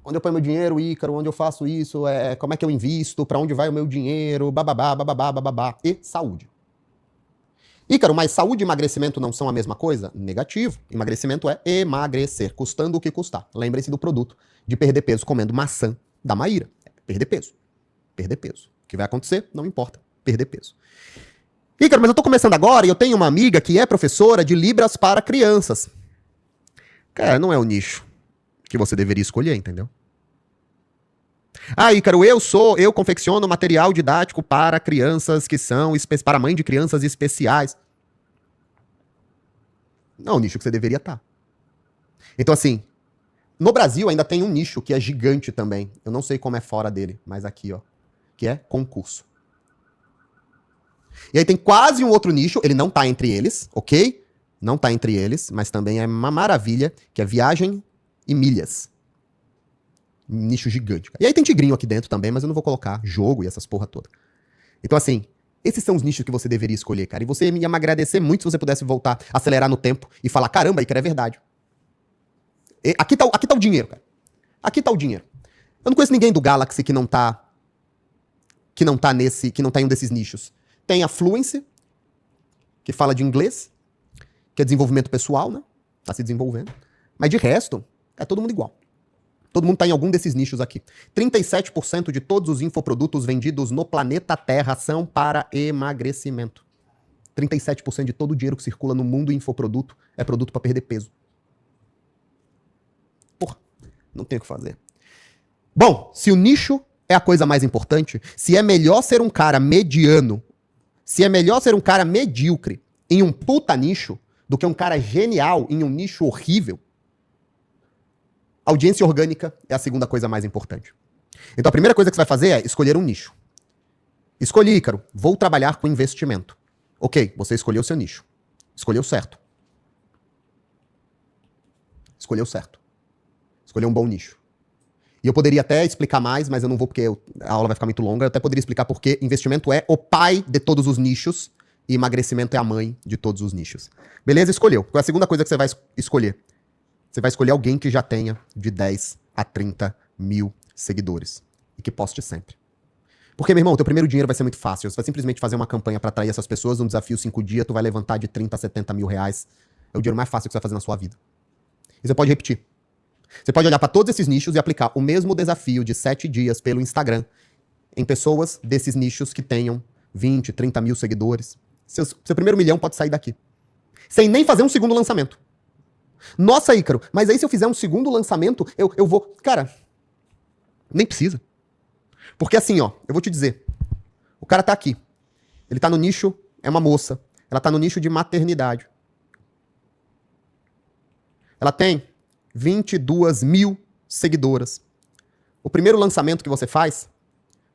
Onde eu ponho meu dinheiro, Ícaro? Onde eu faço isso? Como é que eu invisto? Para onde vai o meu dinheiro? Bababá. E saúde. Ícaro, mas saúde e emagrecimento não são a mesma coisa? Negativo. Emagrecimento é emagrecer, custando o que custar. Lembrem-se do produto de perder peso comendo maçã da Maíra. Perder peso. O que vai acontecer? Não importa. Perder peso. Ícaro, mas eu tô começando agora e eu tenho uma amiga que é professora de Libras para crianças. Cara, não é o nicho que você deveria escolher, entendeu? Ah, Ícaro, eu confecciono material didático para crianças que são, para mãe de crianças especiais. Não é o nicho que você deveria estar. Então, assim, no Brasil ainda tem um nicho que é gigante também. Eu não sei como é fora dele, mas aqui, ó, que é concurso. E aí tem quase um outro nicho, ele não tá entre eles, ok? Não tá entre eles, mas também é uma maravilha, que é viagem e milhas. Um nicho gigante. E aí tem tigrinho aqui dentro também, mas eu não vou colocar jogo e essas porra toda. Então, assim, esses são os nichos que você deveria escolher, cara. E você ia me agradecer muito se você pudesse voltar, acelerar no tempo e falar, caramba, Ícaro, é verdade. Aqui tá o dinheiro, cara. Aqui tá o dinheiro. Eu não conheço ninguém do Galaxy que não tá que não tá em um desses nichos? Tem a Fluency, que fala de inglês, que é desenvolvimento pessoal, né? Tá se desenvolvendo. Mas de resto, é todo mundo igual. Todo mundo tá em algum desses nichos aqui. 37% de todos os infoprodutos vendidos no planeta Terra são para emagrecimento. 37% de todo o dinheiro que circula no mundo infoproduto é produto para perder peso. Porra, não tem o que fazer. Bom, se o nicho é a coisa mais importante, se é melhor ser um cara mediano, se é melhor ser um cara medíocre em um puta nicho do que um cara genial em um nicho horrível, audiência orgânica é a segunda coisa mais importante. Então a primeira coisa que você vai fazer é escolher um nicho. Escolhi, Ícaro, vou trabalhar com investimento. Ok, você escolheu seu nicho. Escolheu certo. Escolheu certo. Escolheu um bom nicho. E eu poderia até explicar mais, mas eu não vou porque a aula vai ficar muito longa. Eu até poderia explicar porque investimento é o pai de todos os nichos e emagrecimento é a mãe de todos os nichos. Beleza? Escolheu. Qual é a segunda coisa que você vai escolher? Você vai escolher alguém que já tenha de 10 a 30 mil seguidores. E que poste sempre. Porque, meu irmão, o teu primeiro dinheiro vai ser muito fácil. Você vai simplesmente fazer uma campanha para atrair essas pessoas, um desafio 5 dias, tu vai levantar de 30 a 70 mil reais. É o dinheiro mais fácil que você vai fazer na sua vida. E você pode repetir. Você pode olhar para todos esses nichos e aplicar o mesmo desafio de 7 dias pelo Instagram em pessoas desses nichos que tenham 20, 30 mil seguidores. Seu primeiro milhão pode sair daqui. Sem nem fazer um segundo lançamento. Nossa, Ícaro, mas aí se eu fizer um segundo lançamento, eu vou... Cara, nem precisa. Porque assim, ó, eu vou te dizer. O cara tá aqui. Ele tá no nicho, é uma moça. Ela tá no nicho de maternidade. Ela tem 22 mil seguidoras. O primeiro lançamento que você faz,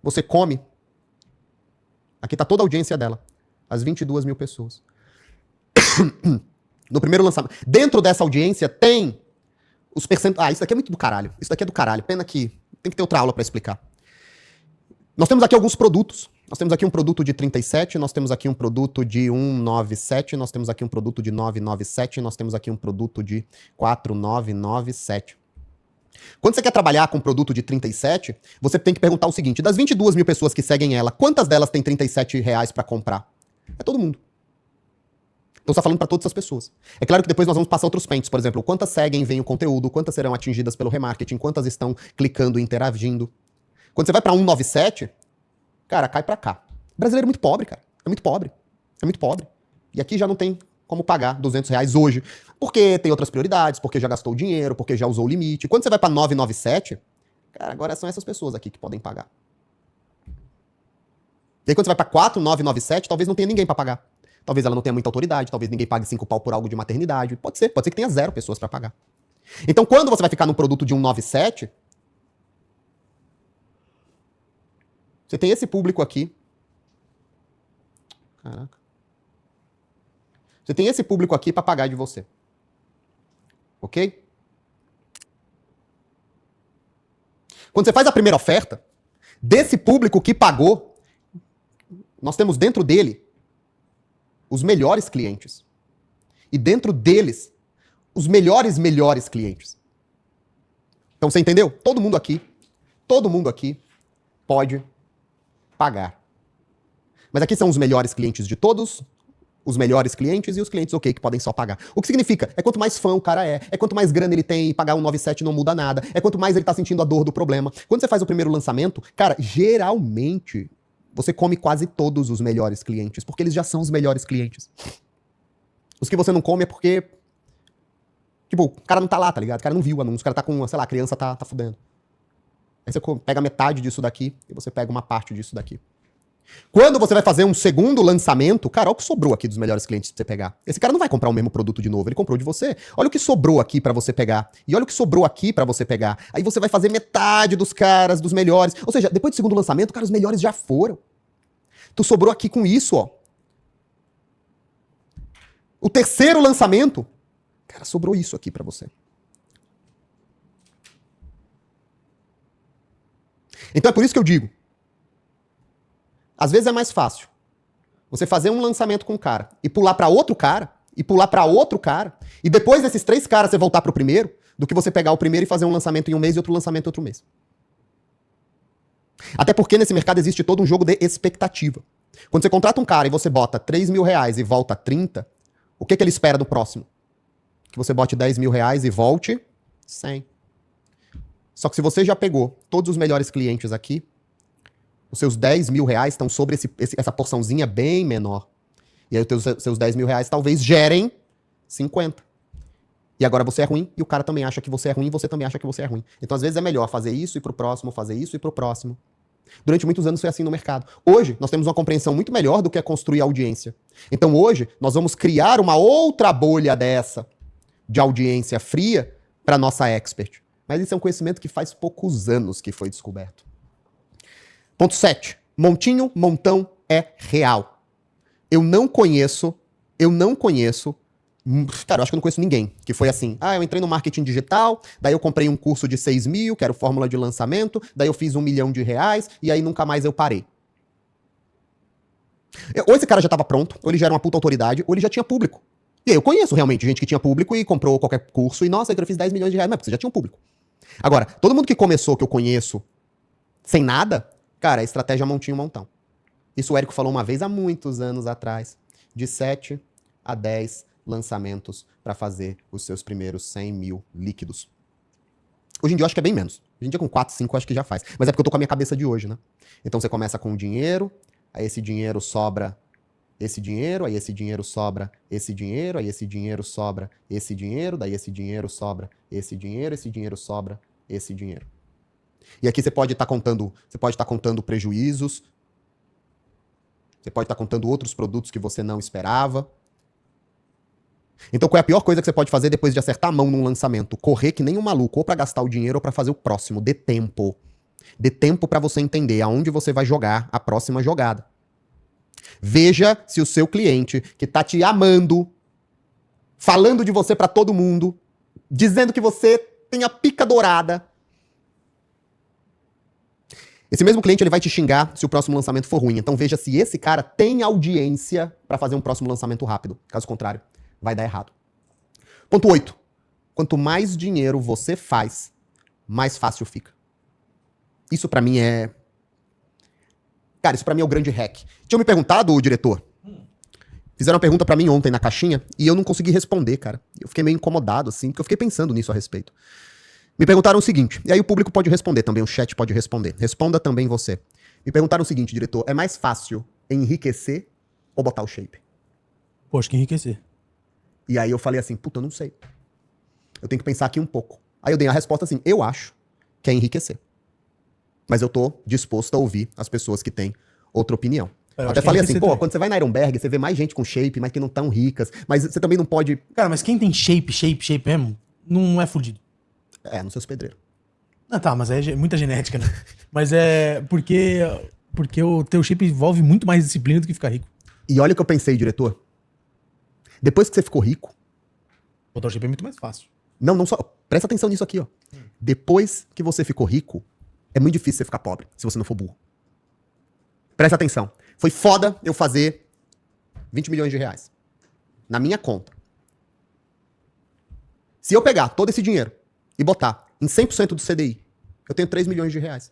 você come. Aqui tá toda a audiência dela. As 22 mil pessoas. No primeiro lançamento. Dentro dessa audiência tem os percentuais. Ah, isso daqui é muito do caralho. Isso daqui é do caralho. Pena que tem que ter outra aula pra explicar. Nós temos aqui alguns produtos. Nós temos aqui um produto de 37, nós temos aqui um produto de 197, nós temos aqui um produto de 997, nós temos aqui um produto de 4997. Quando você quer trabalhar com um produto de 37, você tem que perguntar o seguinte: das 22 mil pessoas que seguem ela, quantas delas têm 37 reais pra comprar? É todo mundo. Então você tá falando pra todas essas pessoas. É claro que depois nós vamos passar outros pentes, por exemplo, quantas seguem, veem o conteúdo, quantas serão atingidas pelo remarketing, quantas estão clicando e interagindo. Quando você vai pra 197, cara, cai pra cá. O brasileiro é muito pobre, cara. É muito pobre. É muito pobre. E aqui já não tem como pagar 200 reais hoje. Porque tem outras prioridades, porque já gastou o dinheiro, porque já usou o limite. Quando você vai pra 997, cara, agora são essas pessoas aqui que podem pagar. E aí quando você vai pra 4997, talvez não tenha ninguém pra pagar. Talvez ela não tenha muita autoridade, talvez ninguém pague 5 pau por algo de maternidade. Pode ser que tenha 0 pessoas pra pagar. Então quando você vai ficar num produto de 197, você tem esse público aqui. Caraca. Você tem esse público aqui para pagar de você. Ok? Quando você faz a primeira oferta, desse público que pagou, nós temos dentro dele os melhores clientes. E dentro deles, os melhores clientes. Então você entendeu? Todo mundo aqui pode pagar. Mas aqui são os melhores clientes de todos, os melhores clientes e os clientes ok, que podem só pagar. O que significa? É quanto mais fã o cara é quanto mais grana ele tem e pagar 197 não muda nada, é quanto mais ele tá sentindo a dor do problema. Quando você faz o primeiro lançamento, cara, geralmente você come quase todos os melhores clientes, porque eles já são os melhores clientes. Os que você não come é porque, tipo, o cara não tá lá, tá ligado? O cara não viu o anúncio, o cara tá com, sei lá, a criança tá fudendo. Aí você pega metade disso daqui e você pega uma parte disso daqui. Quando você vai fazer um segundo lançamento, cara, olha o que sobrou aqui dos melhores clientes pra você pegar. Esse cara não vai comprar o mesmo produto de novo, ele comprou de você. Olha o que sobrou aqui pra você pegar. E olha o que sobrou aqui pra você pegar. Aí você vai fazer metade dos caras, dos melhores. Ou seja, depois do segundo lançamento, cara, os melhores já foram. Tu sobrou aqui com isso, ó. O terceiro lançamento, cara, sobrou isso aqui pra você. Então é por isso que eu digo, às vezes é mais fácil você fazer um lançamento com um cara e pular pra outro cara, e depois desses 3 caras você voltar pro primeiro, do que você pegar o primeiro e fazer um lançamento em um mês e outro lançamento em outro mês. Até porque nesse mercado existe todo um jogo de expectativa. Quando você contrata um cara e você bota 3 mil reais e volta 30, o que ele espera do próximo? Que você bote 10 mil reais e volte 100. Só que se você já pegou todos os melhores clientes aqui, os seus 10 mil reais estão sobre essa porçãozinha bem menor. E aí os seus 10 mil reais talvez gerem 50. E agora você é ruim, e o cara também acha que você é ruim, e você também acha que você é ruim. Então, às vezes, é melhor fazer isso e pro próximo, fazer isso e pro próximo. Durante muitos anos foi assim no mercado. Hoje, nós temos uma compreensão muito melhor do que é construir audiência. Então, hoje, nós vamos criar uma outra bolha dessa, de audiência fria, para nossa expert. Mas isso é um conhecimento que faz poucos anos que foi descoberto. Ponto 7. Montinho, montão é real. Eu não conheço, cara, eu acho que eu não conheço ninguém que foi assim, eu entrei no marketing digital, daí eu comprei um curso de 6 mil, que era o fórmula de lançamento, daí eu fiz 1 milhão de reais, e aí nunca mais eu parei. Ou esse cara já estava pronto, ou ele já era uma puta autoridade, ou ele já tinha público. E aí eu conheço realmente gente que tinha público e comprou qualquer curso, e nossa, eu fiz 10 milhões de reais, mas porque você já tinha um público. Agora, todo mundo que começou, que eu conheço, sem nada, cara, é estratégia montinho, montão. Isso o Érico falou uma vez há muitos anos atrás, de 7 a 10 lançamentos para fazer os seus primeiros 100 mil líquidos. Hoje em dia eu acho que é bem menos. Hoje em dia com 4, 5 eu acho que já faz. Mas é porque eu tô com a minha cabeça de hoje, né? Então você começa com o dinheiro, aí esse dinheiro sobra esse dinheiro, aí esse dinheiro sobra esse dinheiro, aí esse dinheiro sobra esse dinheiro, daí esse dinheiro sobra esse dinheiro sobra esse dinheiro. E aqui você pode estar contando prejuízos, você pode estar contando outros produtos que você não esperava. Então, qual é a pior coisa que você pode fazer depois de acertar a mão num lançamento? Correr que nem um maluco, ou pra gastar o dinheiro ou pra fazer o próximo. Dê tempo. Dê tempo pra você entender aonde você vai jogar a próxima jogada. Veja se o seu cliente, que tá te amando, falando de você pra todo mundo, dizendo que você tem a pica dourada, esse mesmo cliente ele vai te xingar se o próximo lançamento for ruim. Então veja se esse cara tem audiência pra fazer um próximo lançamento rápido. Caso contrário, vai dar errado. Ponto 8. Quanto mais dinheiro você faz, mais fácil fica. Isso pra mim é... Cara, isso pra mim é o grande hack. Tinha me perguntado, diretor. Fizeram uma pergunta pra mim ontem na caixinha e eu não consegui responder, cara. Eu fiquei meio incomodado, assim, porque eu fiquei pensando nisso a respeito. Me perguntaram o seguinte, e aí o público pode responder também, o chat pode responder. Responda também você. Me perguntaram o seguinte, diretor, é mais fácil enriquecer ou botar o shape? Pô, acho que enriquecer. E aí eu falei assim, puta, eu não sei. Eu tenho que pensar aqui um pouco. Aí eu dei a resposta assim, eu acho que é enriquecer. Mas eu tô disposto a ouvir as pessoas que têm outra opinião. Eu até falei assim, pô, quando você vai na Ironberg, você vê mais gente com shape, mas que não tão ricas, mas você também não pode... Cara, mas quem tem shape mesmo, não é fudido. É, nos seus pedreiros. Ah, tá, mas é muita genética, né? Mas é porque o teu shape envolve muito mais disciplina do que ficar rico. E olha o que eu pensei, diretor. Depois que você ficou rico... Botar o shape é muito mais fácil. Não só... Presta atenção nisso aqui, ó. Depois que você ficou rico, é muito difícil você ficar pobre, se você não for burro. Presta atenção. Foi foda eu fazer 20 milhões de reais. Na minha conta. Se eu pegar todo esse dinheiro e botar em 100% do CDI, eu tenho 3 milhões de reais.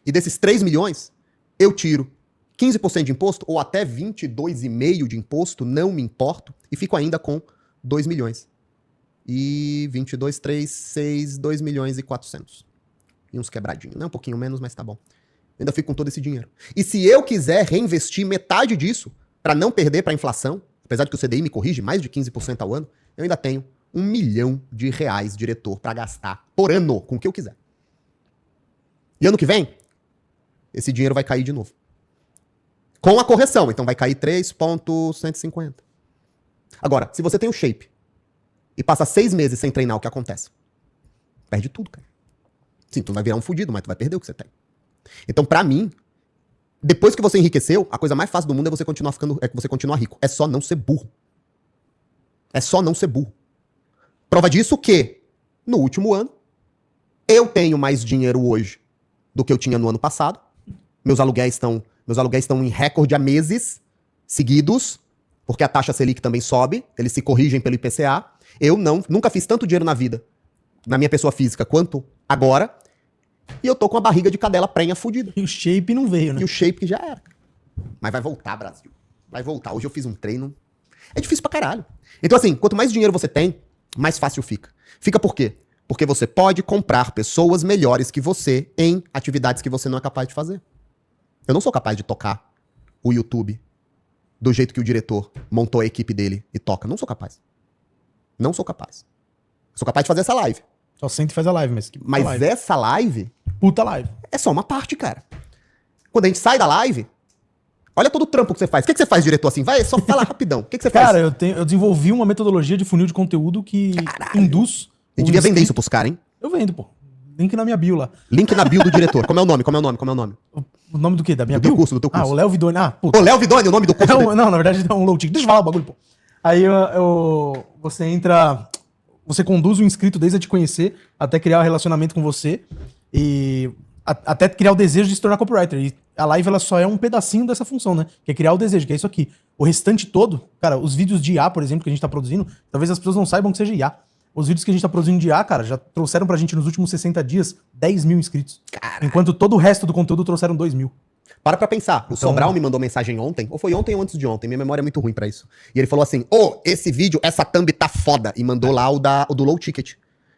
E desses 3 milhões, eu tiro 15% de imposto, ou até 22,5% de imposto, não me importo, e fico ainda com 2 milhões. E 22, 3, 6, 2 milhões e 400. E uns quebradinhos, né? Um pouquinho menos, mas tá bom. Eu ainda fico com todo esse dinheiro. E se eu quiser reinvestir metade disso, para não perder para a inflação, apesar de que o CDI me corrige mais de 15% ao ano, eu ainda tenho 1 milhão de reais, diretor, para gastar por ano, com o que eu quiser. E ano que vem, esse dinheiro vai cair de novo. Com a correção, então vai cair 3,150. Agora, se você tem o shape e passa 6 meses sem treinar, o que acontece? Perde tudo, cara. Sim, tu vai virar um fudido, mas tu vai perder o que você tem. Então, pra mim, depois que você enriqueceu, a coisa mais fácil do mundo é você continuar rico. É só não ser burro. É só não ser burro. Prova disso que, no último ano, eu tenho mais dinheiro hoje do que eu tinha no ano passado. Meus aluguéis estão em recorde há meses seguidos, porque a taxa Selic também sobe, eles se corrigem pelo IPCA. Eu nunca fiz tanto dinheiro na vida, na minha pessoa física, quanto agora, e eu tô com a barriga de cadela prenha fudida. E o shape não veio, né? E o shape que já era. Mas vai voltar, Brasil. Vai voltar. Hoje eu fiz um treino. É difícil pra caralho. Então assim, quanto mais dinheiro você tem, mais fácil fica. Fica por quê? Porque você pode comprar pessoas melhores que você em atividades que você não é capaz de fazer. Eu não sou capaz de tocar o YouTube do jeito que o diretor montou a equipe dele e toca. Não sou capaz. Não sou capaz. Sou capaz de fazer essa live. Só senta e faz a live, mas que puta Mas live. essa live Puta live. é só uma parte, cara. Quando a gente sai da live, olha todo o trampo que você faz. O que você faz, diretor, assim? Vai, só fala rapidão. O que você faz? Cara, eu desenvolvi uma metodologia de funil de conteúdo que induz. A gente devia vender isso pros caras, hein? Eu vendo, pô. Link na minha bio lá. Link na bio do diretor. Como é o nome? Como é o nome? Como é o nome? O nome do quê? Da minha Do teu bio? curso, do teu curso. Ah, o Léo Vidoni. Ah, puta. Ô, Léo Vidoni, o nome do curso. Não, na verdade é um low tick. Deixa eu falar o bagulho, pô. Aí você entra. Você conduz o inscrito desde a te conhecer até criar um relacionamento com você e até criar o desejo de se tornar copywriter. E a live ela só é um pedacinho dessa função, né? Que é criar o desejo, que é isso aqui. O restante todo, cara, os vídeos de IA, por exemplo, que a gente tá produzindo, talvez as pessoas não saibam que seja IA. Os vídeos que a gente tá produzindo de IA, cara, já trouxeram pra gente nos últimos 60 dias 10 mil inscritos. Caralho. Enquanto todo o resto do conteúdo trouxeram 2 mil. Para pra pensar. O Sobral me mandou mensagem ontem, ou foi ontem ou antes de ontem, minha memória é muito ruim pra isso. E ele falou assim, esse vídeo, essa thumb tá foda. E mandou lá o do low ticket.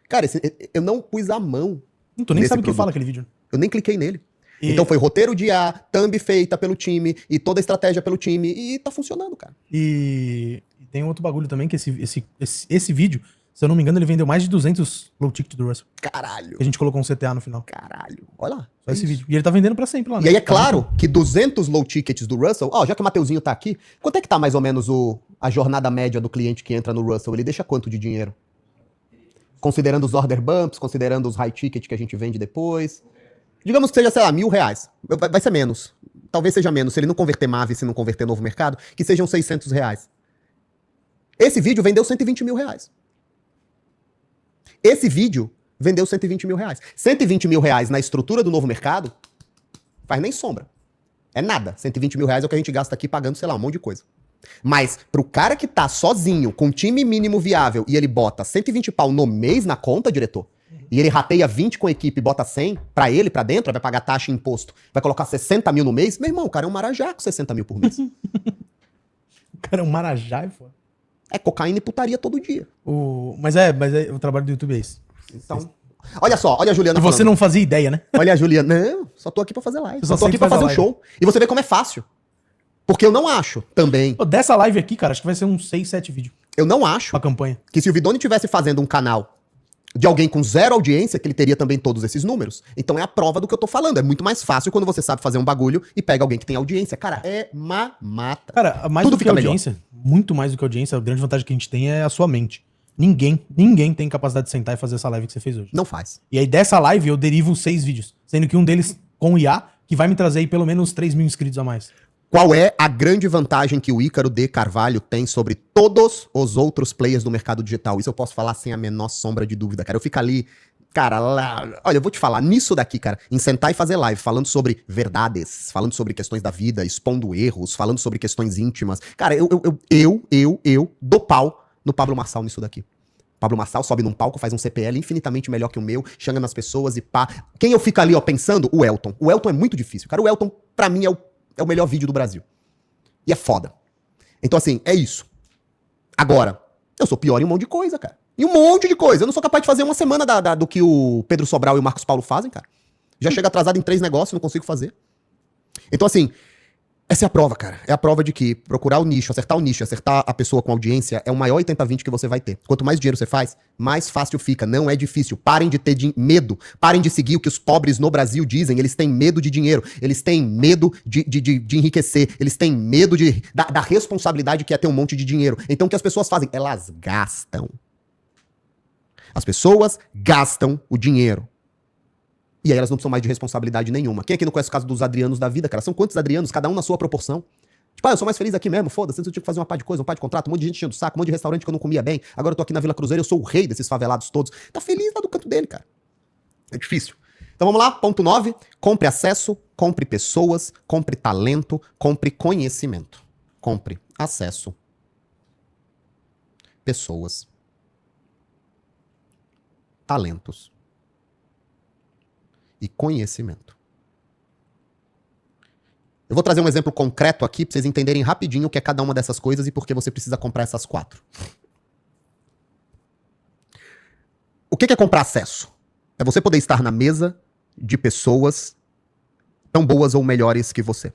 Cara, eu não pus a mão. Tu nem nesse sabe o que produto. fala aquele vídeo. Eu nem cliquei nele. E- Então foi roteiro de IA, thumb feita pelo time, e toda a estratégia pelo time, e tá funcionando, cara. E tem um outro bagulho também, que esse vídeo, se eu não me engano, ele vendeu mais de 200 low ticket do Russell. Caralho. Que a gente colocou um CTA no final. Caralho. Olha lá. Só esse vídeo. E ele tá vendendo pra sempre lá, né? E aí é claro que 200 low tickets do Russell, já que o Mateuzinho tá aqui, quanto é que tá mais ou menos a jornada média do cliente que entra no Russell? Ele deixa quanto de dinheiro? Considerando os order bumps, considerando os high ticket que a gente vende depois. Digamos que seja, sei lá, R$1.000. Vai ser menos. Talvez seja menos. Se ele não converter Mavi, se não converter Novo Mercado, que sejam R$600. Esse vídeo vendeu R$120 mil. Esse vídeo vendeu R$120 mil. R$120 mil na estrutura do Novo Mercado faz nem sombra. É nada. R$120 mil é o que a gente gasta aqui pagando, sei lá, um monte de coisa. Mas pro cara que tá sozinho, com time mínimo viável, e ele bota 120 pau no mês na conta, diretor, e ele rateia 20 com a equipe e bota 100 pra ele, pra dentro, vai pagar taxa e imposto, vai colocar 60 mil no mês, meu irmão, o cara é um marajá com 60 mil por mês. O cara é um marajá, pô. É cocaína e putaria todo dia. Mas o trabalho do YouTube é esse. Então, olha só, olha a Juliana E você falando. não fazia ideia, né? Olha a Juliana. Não, só tô aqui pra fazer live. Você Só só tô aqui sempre pra faz fazer a um show. E você vê como é fácil. Porque eu não acho, também, Pô, dessa live aqui, cara, acho que vai ser uns 6, 7 vídeos eu não acho pra campanha. que se o Vidoni tivesse fazendo um canal de alguém com 0 audiência, que ele teria também todos esses números. Então é a prova do que eu tô falando. É muito mais fácil quando você sabe fazer um bagulho e pega alguém que tem audiência. Cara, é mamata. Cara, mais Tudo do que fica audiência, muito mais do que audiência, a grande vantagem que a gente tem é a sua mente. Ninguém tem capacidade de sentar e fazer essa live que você fez hoje. Não faz. E aí dessa live eu derivo 6 vídeos, sendo que um deles com IA, que vai me trazer aí pelo menos 3 mil inscritos a mais. Qual é a grande vantagem que o Ícaro D. Carvalho tem sobre todos os outros players do mercado digital? Isso eu posso falar sem a menor sombra de dúvida, cara. Eu fico ali, cara, lá... Olha, eu vou te falar, nisso daqui, cara, em sentar e fazer live, falando sobre verdades, falando sobre questões da vida, expondo erros, falando sobre questões íntimas. Cara, eu dou pau no Pablo Marçal nisso daqui. Pablo Marçal sobe num palco, faz um CPL infinitamente melhor que o meu, chega nas pessoas e pá. Quem eu fico ali, ó, pensando? O Elton. O Elton é muito difícil, cara. O Elton, pra mim, é o melhor vídeo do Brasil. E é foda. Então, assim, é isso. Agora, eu sou pior em um monte de coisa, cara. Em um monte de coisa. Eu não sou capaz de fazer uma semana do que o Pedro Sobral e o Marcos Paulo fazem, cara. Já chego atrasado em 3 negócios, não consigo fazer. Então, assim, essa é a prova, cara. É a prova de que procurar o nicho, acertar a pessoa com audiência é o maior 80-20 que você vai ter. Quanto mais dinheiro você faz, mais fácil fica. Não é difícil. Parem de ter medo. Parem de seguir o que os pobres no Brasil dizem. Eles têm medo de dinheiro. Eles têm medo de enriquecer. Eles têm medo da responsabilidade que é ter um monte de dinheiro. Então o que as pessoas fazem? Elas gastam. As pessoas gastam o dinheiro. E aí elas não precisam mais de responsabilidade nenhuma. Quem aqui não conhece o caso dos Adrianos da vida, cara? São quantos Adrianos? Cada um na sua proporção. Tipo, eu sou mais feliz aqui mesmo, foda-se. Antes eu tinha que fazer uma pá de coisa, um pá de contrato, um monte de gente enchendo o saco, um monte de restaurante que eu não comia bem. Agora eu tô aqui na Vila Cruzeiro, eu sou o rei desses favelados todos. Tá feliz lá do canto dele, cara. É difícil. Então vamos lá, ponto 9. Compre acesso, compre pessoas, compre talento, compre conhecimento. Compre acesso, pessoas, talentos e conhecimento. Eu vou trazer um exemplo concreto aqui para vocês entenderem rapidinho o que é cada uma dessas coisas e por que você precisa comprar essas 4. O que é comprar acesso? É você poder estar na mesa de pessoas tão boas ou melhores que você.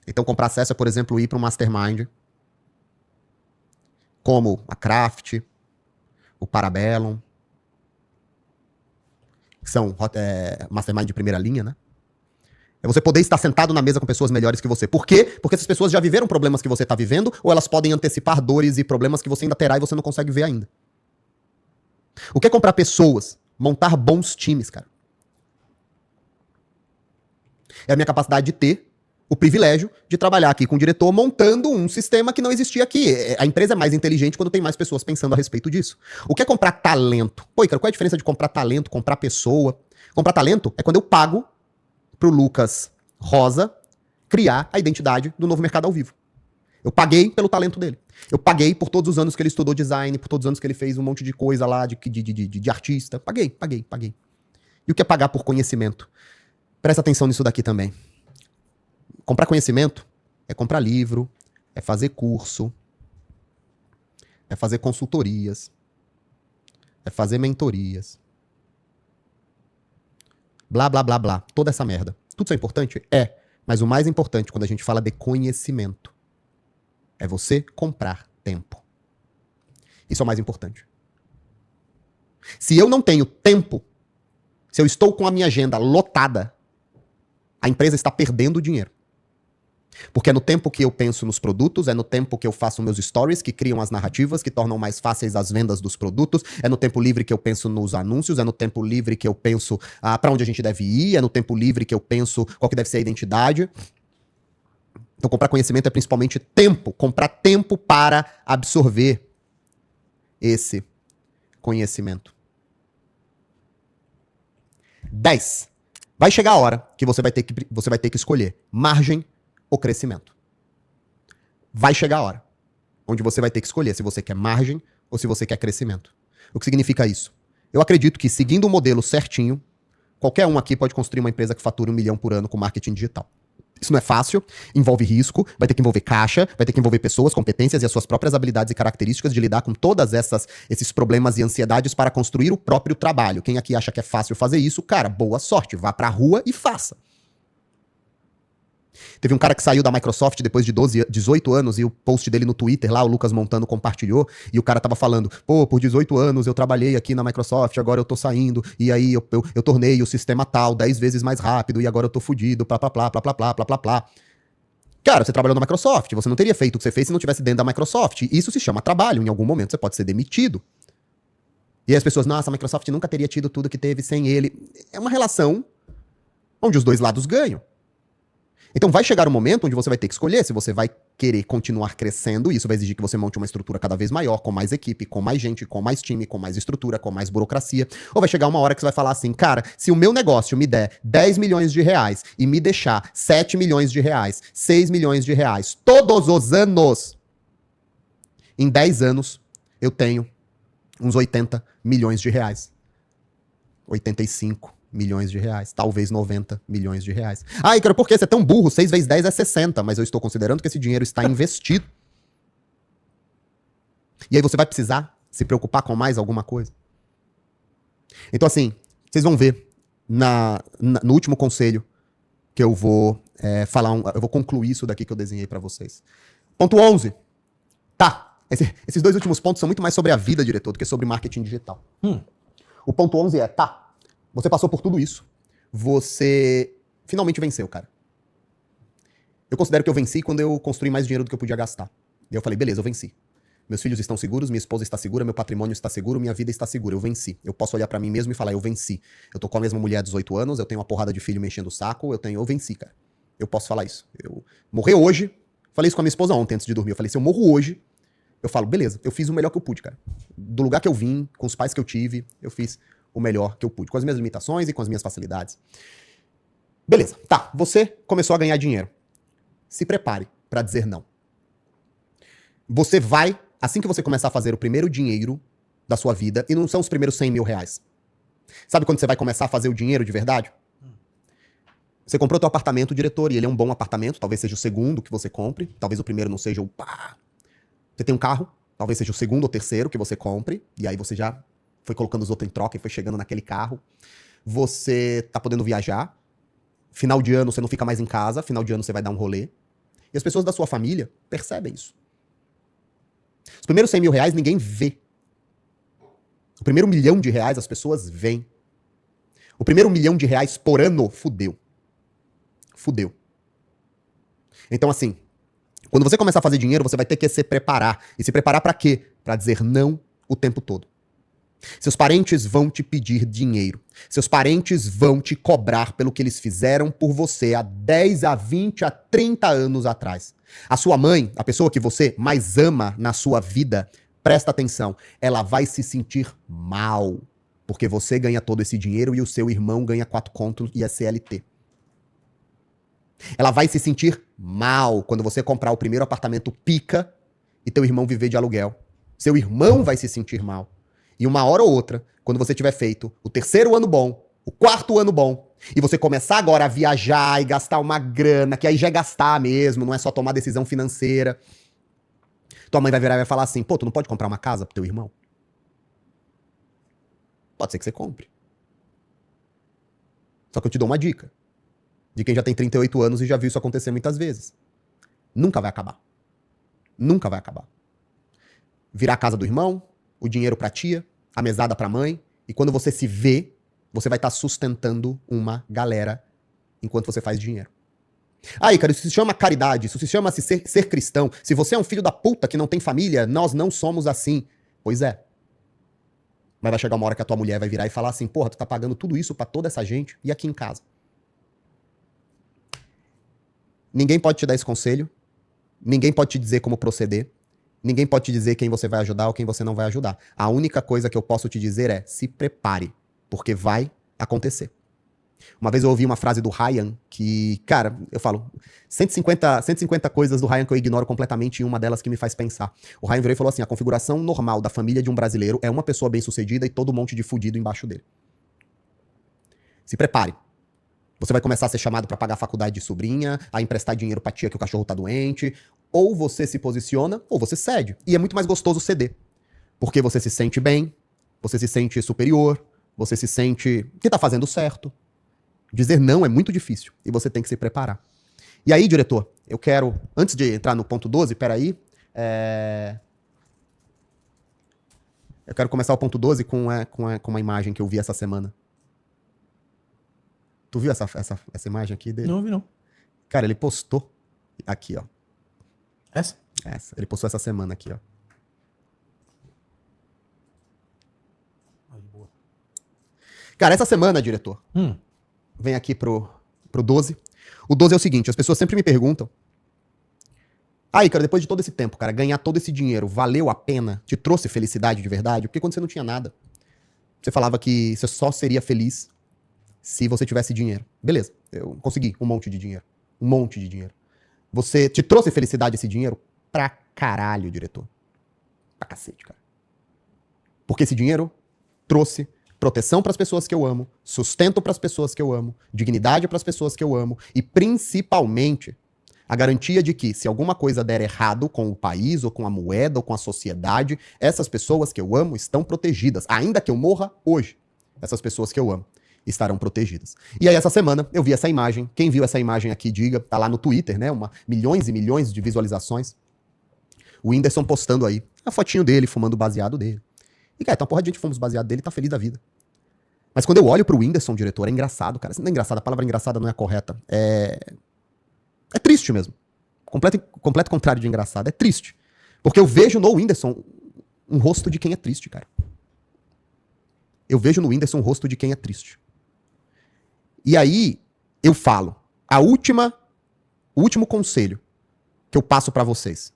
Então, comprar acesso é, por exemplo, ir para um mastermind, como a Craft, o Parabellum, que são mastermind de primeira linha, né? É você poder estar sentado na mesa com pessoas melhores que você. Por quê? Porque essas pessoas já viveram problemas que você está vivendo, ou elas podem antecipar dores e problemas que você ainda terá e você não consegue ver ainda. O que é comprar pessoas? Montar bons times, cara. É a minha capacidade de ter o privilégio de trabalhar aqui com o diretor montando um sistema que não existia aqui. A empresa é mais inteligente quando tem mais pessoas pensando a respeito disso. O que é comprar talento? Pô, cara, qual é a diferença de comprar talento, comprar pessoa? Comprar talento é quando eu pago pro Lucas Rosa criar a identidade do Novo Mercado ao Vivo. Eu paguei pelo talento dele. Eu paguei por todos os anos que ele estudou design, por todos os anos que ele fez um monte de coisa lá de artista. Paguei. E o que é pagar por conhecimento? Presta atenção nisso daqui também. Comprar conhecimento é comprar livro, é fazer curso, é fazer consultorias, é fazer mentorias. Blá, blá, blá, blá. Toda essa merda. Tudo isso é importante? É. Mas o mais importante quando a gente fala de conhecimento é você comprar tempo. Isso é o mais importante. Se eu não tenho tempo, se eu estou com a minha agenda lotada, a empresa está perdendo dinheiro. Porque é no tempo que eu penso nos produtos, é no tempo que eu faço meus stories, que criam as narrativas, que tornam mais fáceis as vendas dos produtos, é no tempo livre que eu penso nos anúncios, é no tempo livre que eu penso para onde a gente deve ir, é no tempo livre que eu penso qual que deve ser a identidade. Então comprar conhecimento é principalmente tempo, comprar tempo para absorver esse conhecimento. 10. Vai chegar a hora que você vai ter que escolher margem ou crescimento. Vai chegar a hora onde você vai ter que escolher se você quer margem ou se você quer crescimento. O que significa isso? Eu acredito que seguindo o modelo certinho, qualquer um aqui pode construir uma empresa que fature 1 milhão por ano com marketing digital. Isso não é fácil, envolve risco, vai ter que envolver caixa, vai ter que envolver pessoas, competências e as suas próprias habilidades e características de lidar com todas esses problemas e ansiedades para construir o próprio trabalho. Quem aqui acha que é fácil fazer isso, cara, boa sorte, vá pra rua e faça. Teve um cara que saiu da Microsoft depois de 18 anos e o post dele no Twitter lá, o Lucas Montano compartilhou, e o cara tava falando, pô, por 18 anos eu trabalhei aqui na Microsoft, agora eu tô saindo, e aí eu tornei o sistema tal 10 vezes mais rápido, e agora eu tô fudido, plá, plá, plá, plá, plá, plá, plá, plá, plá. Cara, você trabalhou na Microsoft, você não teria feito o que você fez se não tivesse dentro da Microsoft. Isso se chama trabalho, em algum momento você pode ser demitido. E aí as pessoas, nossa, a Microsoft nunca teria tido tudo que teve sem ele. É uma relação onde os dois lados ganham. Então vai chegar um momento onde você vai ter que escolher se você vai querer continuar crescendo, e isso vai exigir que você monte uma estrutura cada vez maior, com mais equipe, com mais gente, com mais time, com mais estrutura, com mais burocracia. Ou vai chegar uma hora que você vai falar assim, cara, se o meu negócio me der 10 milhões de reais e me deixar 7 milhões de reais, 6 milhões de reais, todos os anos, em 10 anos eu tenho uns 80 milhões de reais. 85 milhões de reais, talvez 90 milhões de reais. Ah, Ícaro, por que você é tão burro? 6 vezes 10 é 60, mas eu estou considerando que esse dinheiro está investido. E aí você vai precisar se preocupar com mais alguma coisa. Então assim, vocês vão ver no último conselho que eu vou eu vou concluir isso daqui que eu desenhei para vocês. Ponto 11. Tá, esses dois últimos pontos são muito mais sobre a vida, diretor, do que sobre marketing digital. O ponto 11 é, tá, você passou por tudo isso. Você finalmente venceu, cara. Eu considero que eu venci quando eu construí mais dinheiro do que eu podia gastar. E eu falei, beleza, eu venci. Meus filhos estão seguros, minha esposa está segura, meu patrimônio está seguro, minha vida está segura. Eu venci. Eu posso olhar pra mim mesmo e falar, eu venci. Eu tô com a mesma mulher há 18 anos, eu tenho uma porrada de filho me enchendo o saco, eu venci, cara. Eu posso falar isso. Eu morrer hoje, falei isso com a minha esposa ontem antes de dormir. Eu falei, se eu morro hoje, eu falo, beleza, eu fiz o melhor que eu pude, cara. Do lugar que eu vim, com os pais que eu tive, eu fiz o melhor que eu pude, com as minhas limitações e com as minhas facilidades. Beleza, tá, você começou a ganhar dinheiro. Se prepare pra dizer não. Você vai, assim que você começar a fazer o primeiro dinheiro da sua vida, e não são os primeiros 100 mil reais. Sabe quando você vai começar a fazer o dinheiro de verdade? Você comprou teu apartamento, diretor, e ele é um bom apartamento, talvez seja o segundo que você compre, talvez o primeiro não seja o pá. Você tem um carro, talvez seja o segundo ou terceiro que você compre, e aí você já foi colocando os outros em troca e foi chegando naquele carro. Você tá podendo viajar. Final de ano você não fica mais em casa, final de ano você vai dar um rolê. E as pessoas da sua família percebem isso. Os primeiros 100 mil reais ninguém vê. O primeiro R$ 1.000.000 as pessoas veem. O primeiro R$ 1.000.000 por ano, fudeu. Fudeu. Então assim, quando você começar a fazer dinheiro, você vai ter que se preparar. E se preparar pra quê? Pra dizer não o tempo todo. Seus parentes vão te pedir dinheiro. Seus parentes vão te cobrar pelo que eles fizeram por você há 10, a 20, a 30 anos atrás. A sua mãe, a pessoa que você mais ama na sua vida, presta atenção, ela vai se sentir mal. Porque você ganha todo esse dinheiro e o seu irmão ganha 4 contos e é CLT. Ela vai se sentir mal quando você comprar o primeiro apartamento pica e teu irmão viver de aluguel. Seu irmão vai se sentir mal. E uma hora ou outra, quando você tiver feito o 3º ano bom, o 4º ano bom, e você começar agora a viajar e gastar uma grana, que aí já é gastar mesmo, não é só tomar decisão financeira, tua mãe vai virar e vai falar assim, pô, tu não pode comprar uma casa pro teu irmão? Pode ser que você compre. Só que eu te dou uma dica. De quem já tem 38 anos e já viu isso acontecer muitas vezes. Nunca vai acabar. Nunca vai acabar. Virar a casa do irmão, o dinheiro pra tia, a mesada pra mãe, e quando você se vê, você vai estar sustentando uma galera enquanto você faz dinheiro. Aí, cara, isso se chama caridade, isso se chama ser cristão. Se você é um filho da puta que não tem família, nós não somos assim. Pois é. Mas vai chegar uma hora que a tua mulher vai virar e falar assim, porra, tu tá pagando tudo isso pra toda essa gente, e aqui em casa? Ninguém pode te dar esse conselho, ninguém pode te dizer como proceder, ninguém pode te dizer quem você vai ajudar ou quem você não vai ajudar. A única coisa que eu posso te dizer é, se prepare, porque vai acontecer. Uma vez eu ouvi uma frase do Ryan que, cara, eu falo, 150 coisas do Ryan que eu ignoro completamente e uma delas que me faz pensar. O Ryan virou e falou assim, a configuração normal da família de um brasileiro é uma pessoa bem-sucedida e todo um monte de fudido embaixo dele. Se prepare. Você vai começar a ser chamado pra pagar a faculdade de sobrinha, a emprestar dinheiro pra tia que o cachorro tá doente. Ou você se posiciona, ou você cede. E é muito mais gostoso ceder. Porque você se sente bem, você se sente superior, você se sente que tá fazendo certo. Dizer não é muito difícil. E você tem que se preparar. E aí, diretor, eu quero, antes de entrar no ponto 12, peraí. Eu quero começar o ponto 12 com uma imagem que eu vi essa semana. Tu viu essa imagem aqui dele? Não vi, não. Cara, ele postou aqui, ó. Essa? Essa. Ele postou essa semana aqui, ó. Aí, boa. Cara, essa semana, diretor, vem aqui pro 12. O 12 é o seguinte, as pessoas sempre me perguntam, aí, cara, depois de todo esse tempo, cara, ganhar todo esse dinheiro, valeu a pena? Te trouxe felicidade de verdade? Porque quando você não tinha nada, você falava que você só seria feliz se você tivesse dinheiro. Beleza, eu consegui um monte de dinheiro. Um monte de dinheiro. Você te trouxe felicidade esse dinheiro? Pra caralho, diretor. Pra cacete, cara. Porque esse dinheiro trouxe proteção pras pessoas que eu amo, sustento pras pessoas que eu amo, dignidade pras pessoas que eu amo e, principalmente, a garantia de que, se alguma coisa der errado com o país, ou com a moeda, ou com a sociedade, essas pessoas que eu amo estão protegidas. Ainda que eu morra hoje, essas pessoas que eu amo estarão protegidas. E aí, essa semana, eu vi essa imagem. Quem viu essa imagem aqui, diga. Tá lá no Twitter, né? Milhões e milhões de visualizações. O Whindersson postando aí a fotinho dele, fumando o baseado dele. E, cara, tá uma porra de gente fumando o baseado dele e tá feliz da vida. Mas quando eu olho pro Whindersson, diretor, é engraçado, cara. Não é engraçado, a palavra engraçada não é a correta. É triste mesmo. Completo contrário de engraçado. É triste. Porque eu vejo no Whindersson um rosto de quem é triste, cara. Eu vejo no Whindersson um rosto de quem é triste. E aí, eu falo, o último conselho que eu passo pra vocês,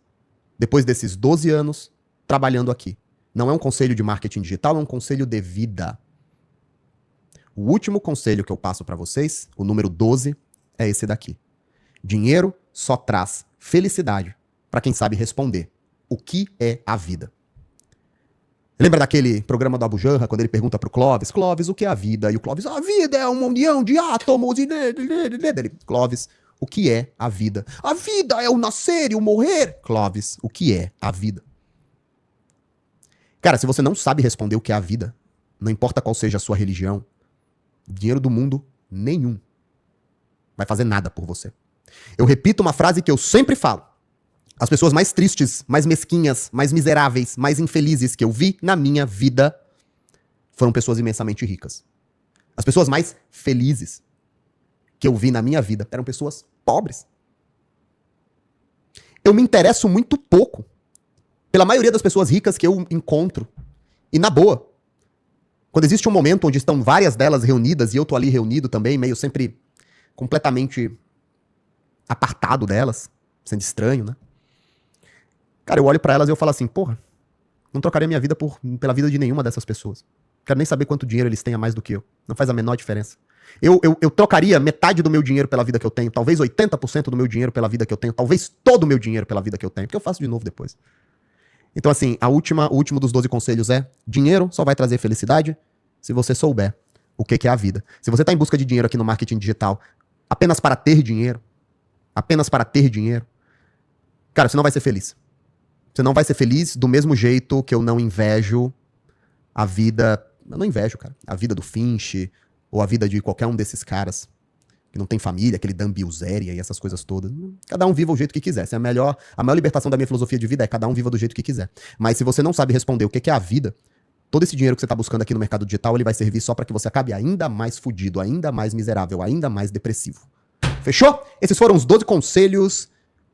depois desses 12 anos trabalhando aqui, não é um conselho de marketing digital, é um conselho de vida. O último conselho que eu passo pra vocês, o número 12, é esse daqui. Dinheiro só traz felicidade pra quem sabe responder. O que é a vida? Lembra daquele programa do Abu Janra, quando ele pergunta pro Clóvis, Clóvis, o que é a vida? E o Clóvis, a vida é uma união de átomos e... Clóvis, o que é a vida? A vida é o nascer e o morrer. Clóvis, o que é a vida? Cara, se você não sabe responder o que é a vida, não importa qual seja a sua religião, dinheiro do mundo nenhum vai fazer nada por você. Eu repito uma frase que eu sempre falo. As pessoas mais tristes, mais mesquinhas, mais miseráveis, mais infelizes que eu vi na minha vida foram pessoas imensamente ricas. As pessoas mais felizes que eu vi na minha vida eram pessoas pobres. Eu me interesso muito pouco pela maioria das pessoas ricas que eu encontro. E na boa, quando existe um momento onde estão várias delas reunidas e eu tô ali reunido também, meio sempre completamente apartado delas, sendo estranho, né? Cara, eu olho pra elas e eu falo assim, porra, não trocaria minha vida pela vida de nenhuma dessas pessoas. Quero nem saber quanto dinheiro eles têm a mais do que eu. Não faz a menor diferença. Eu trocaria metade do meu dinheiro pela vida que eu tenho, talvez 80% do meu dinheiro pela vida que eu tenho, talvez todo o meu dinheiro pela vida que eu tenho, porque eu faço de novo depois. Então assim, o último dos 12 conselhos é, dinheiro só vai trazer felicidade se você souber o que é a vida. Se você tá em busca de dinheiro aqui no marketing digital apenas para ter dinheiro, cara, você não vai ser feliz. Você não vai ser feliz do mesmo jeito que eu não invejo a vida... Eu não invejo, cara. A vida do Finch, ou a vida de qualquer um desses caras que não tem família, aquele Dan Bilzerian e essas coisas todas. Cada um viva o jeito que quiser. A maior libertação da minha filosofia de vida é cada um viva do jeito que quiser. Mas se você não sabe responder o que é a vida, todo esse dinheiro que você tá buscando aqui no mercado digital, ele vai servir só para que você acabe ainda mais fudido, ainda mais miserável, ainda mais depressivo. Fechou? Esses foram os 12 conselhos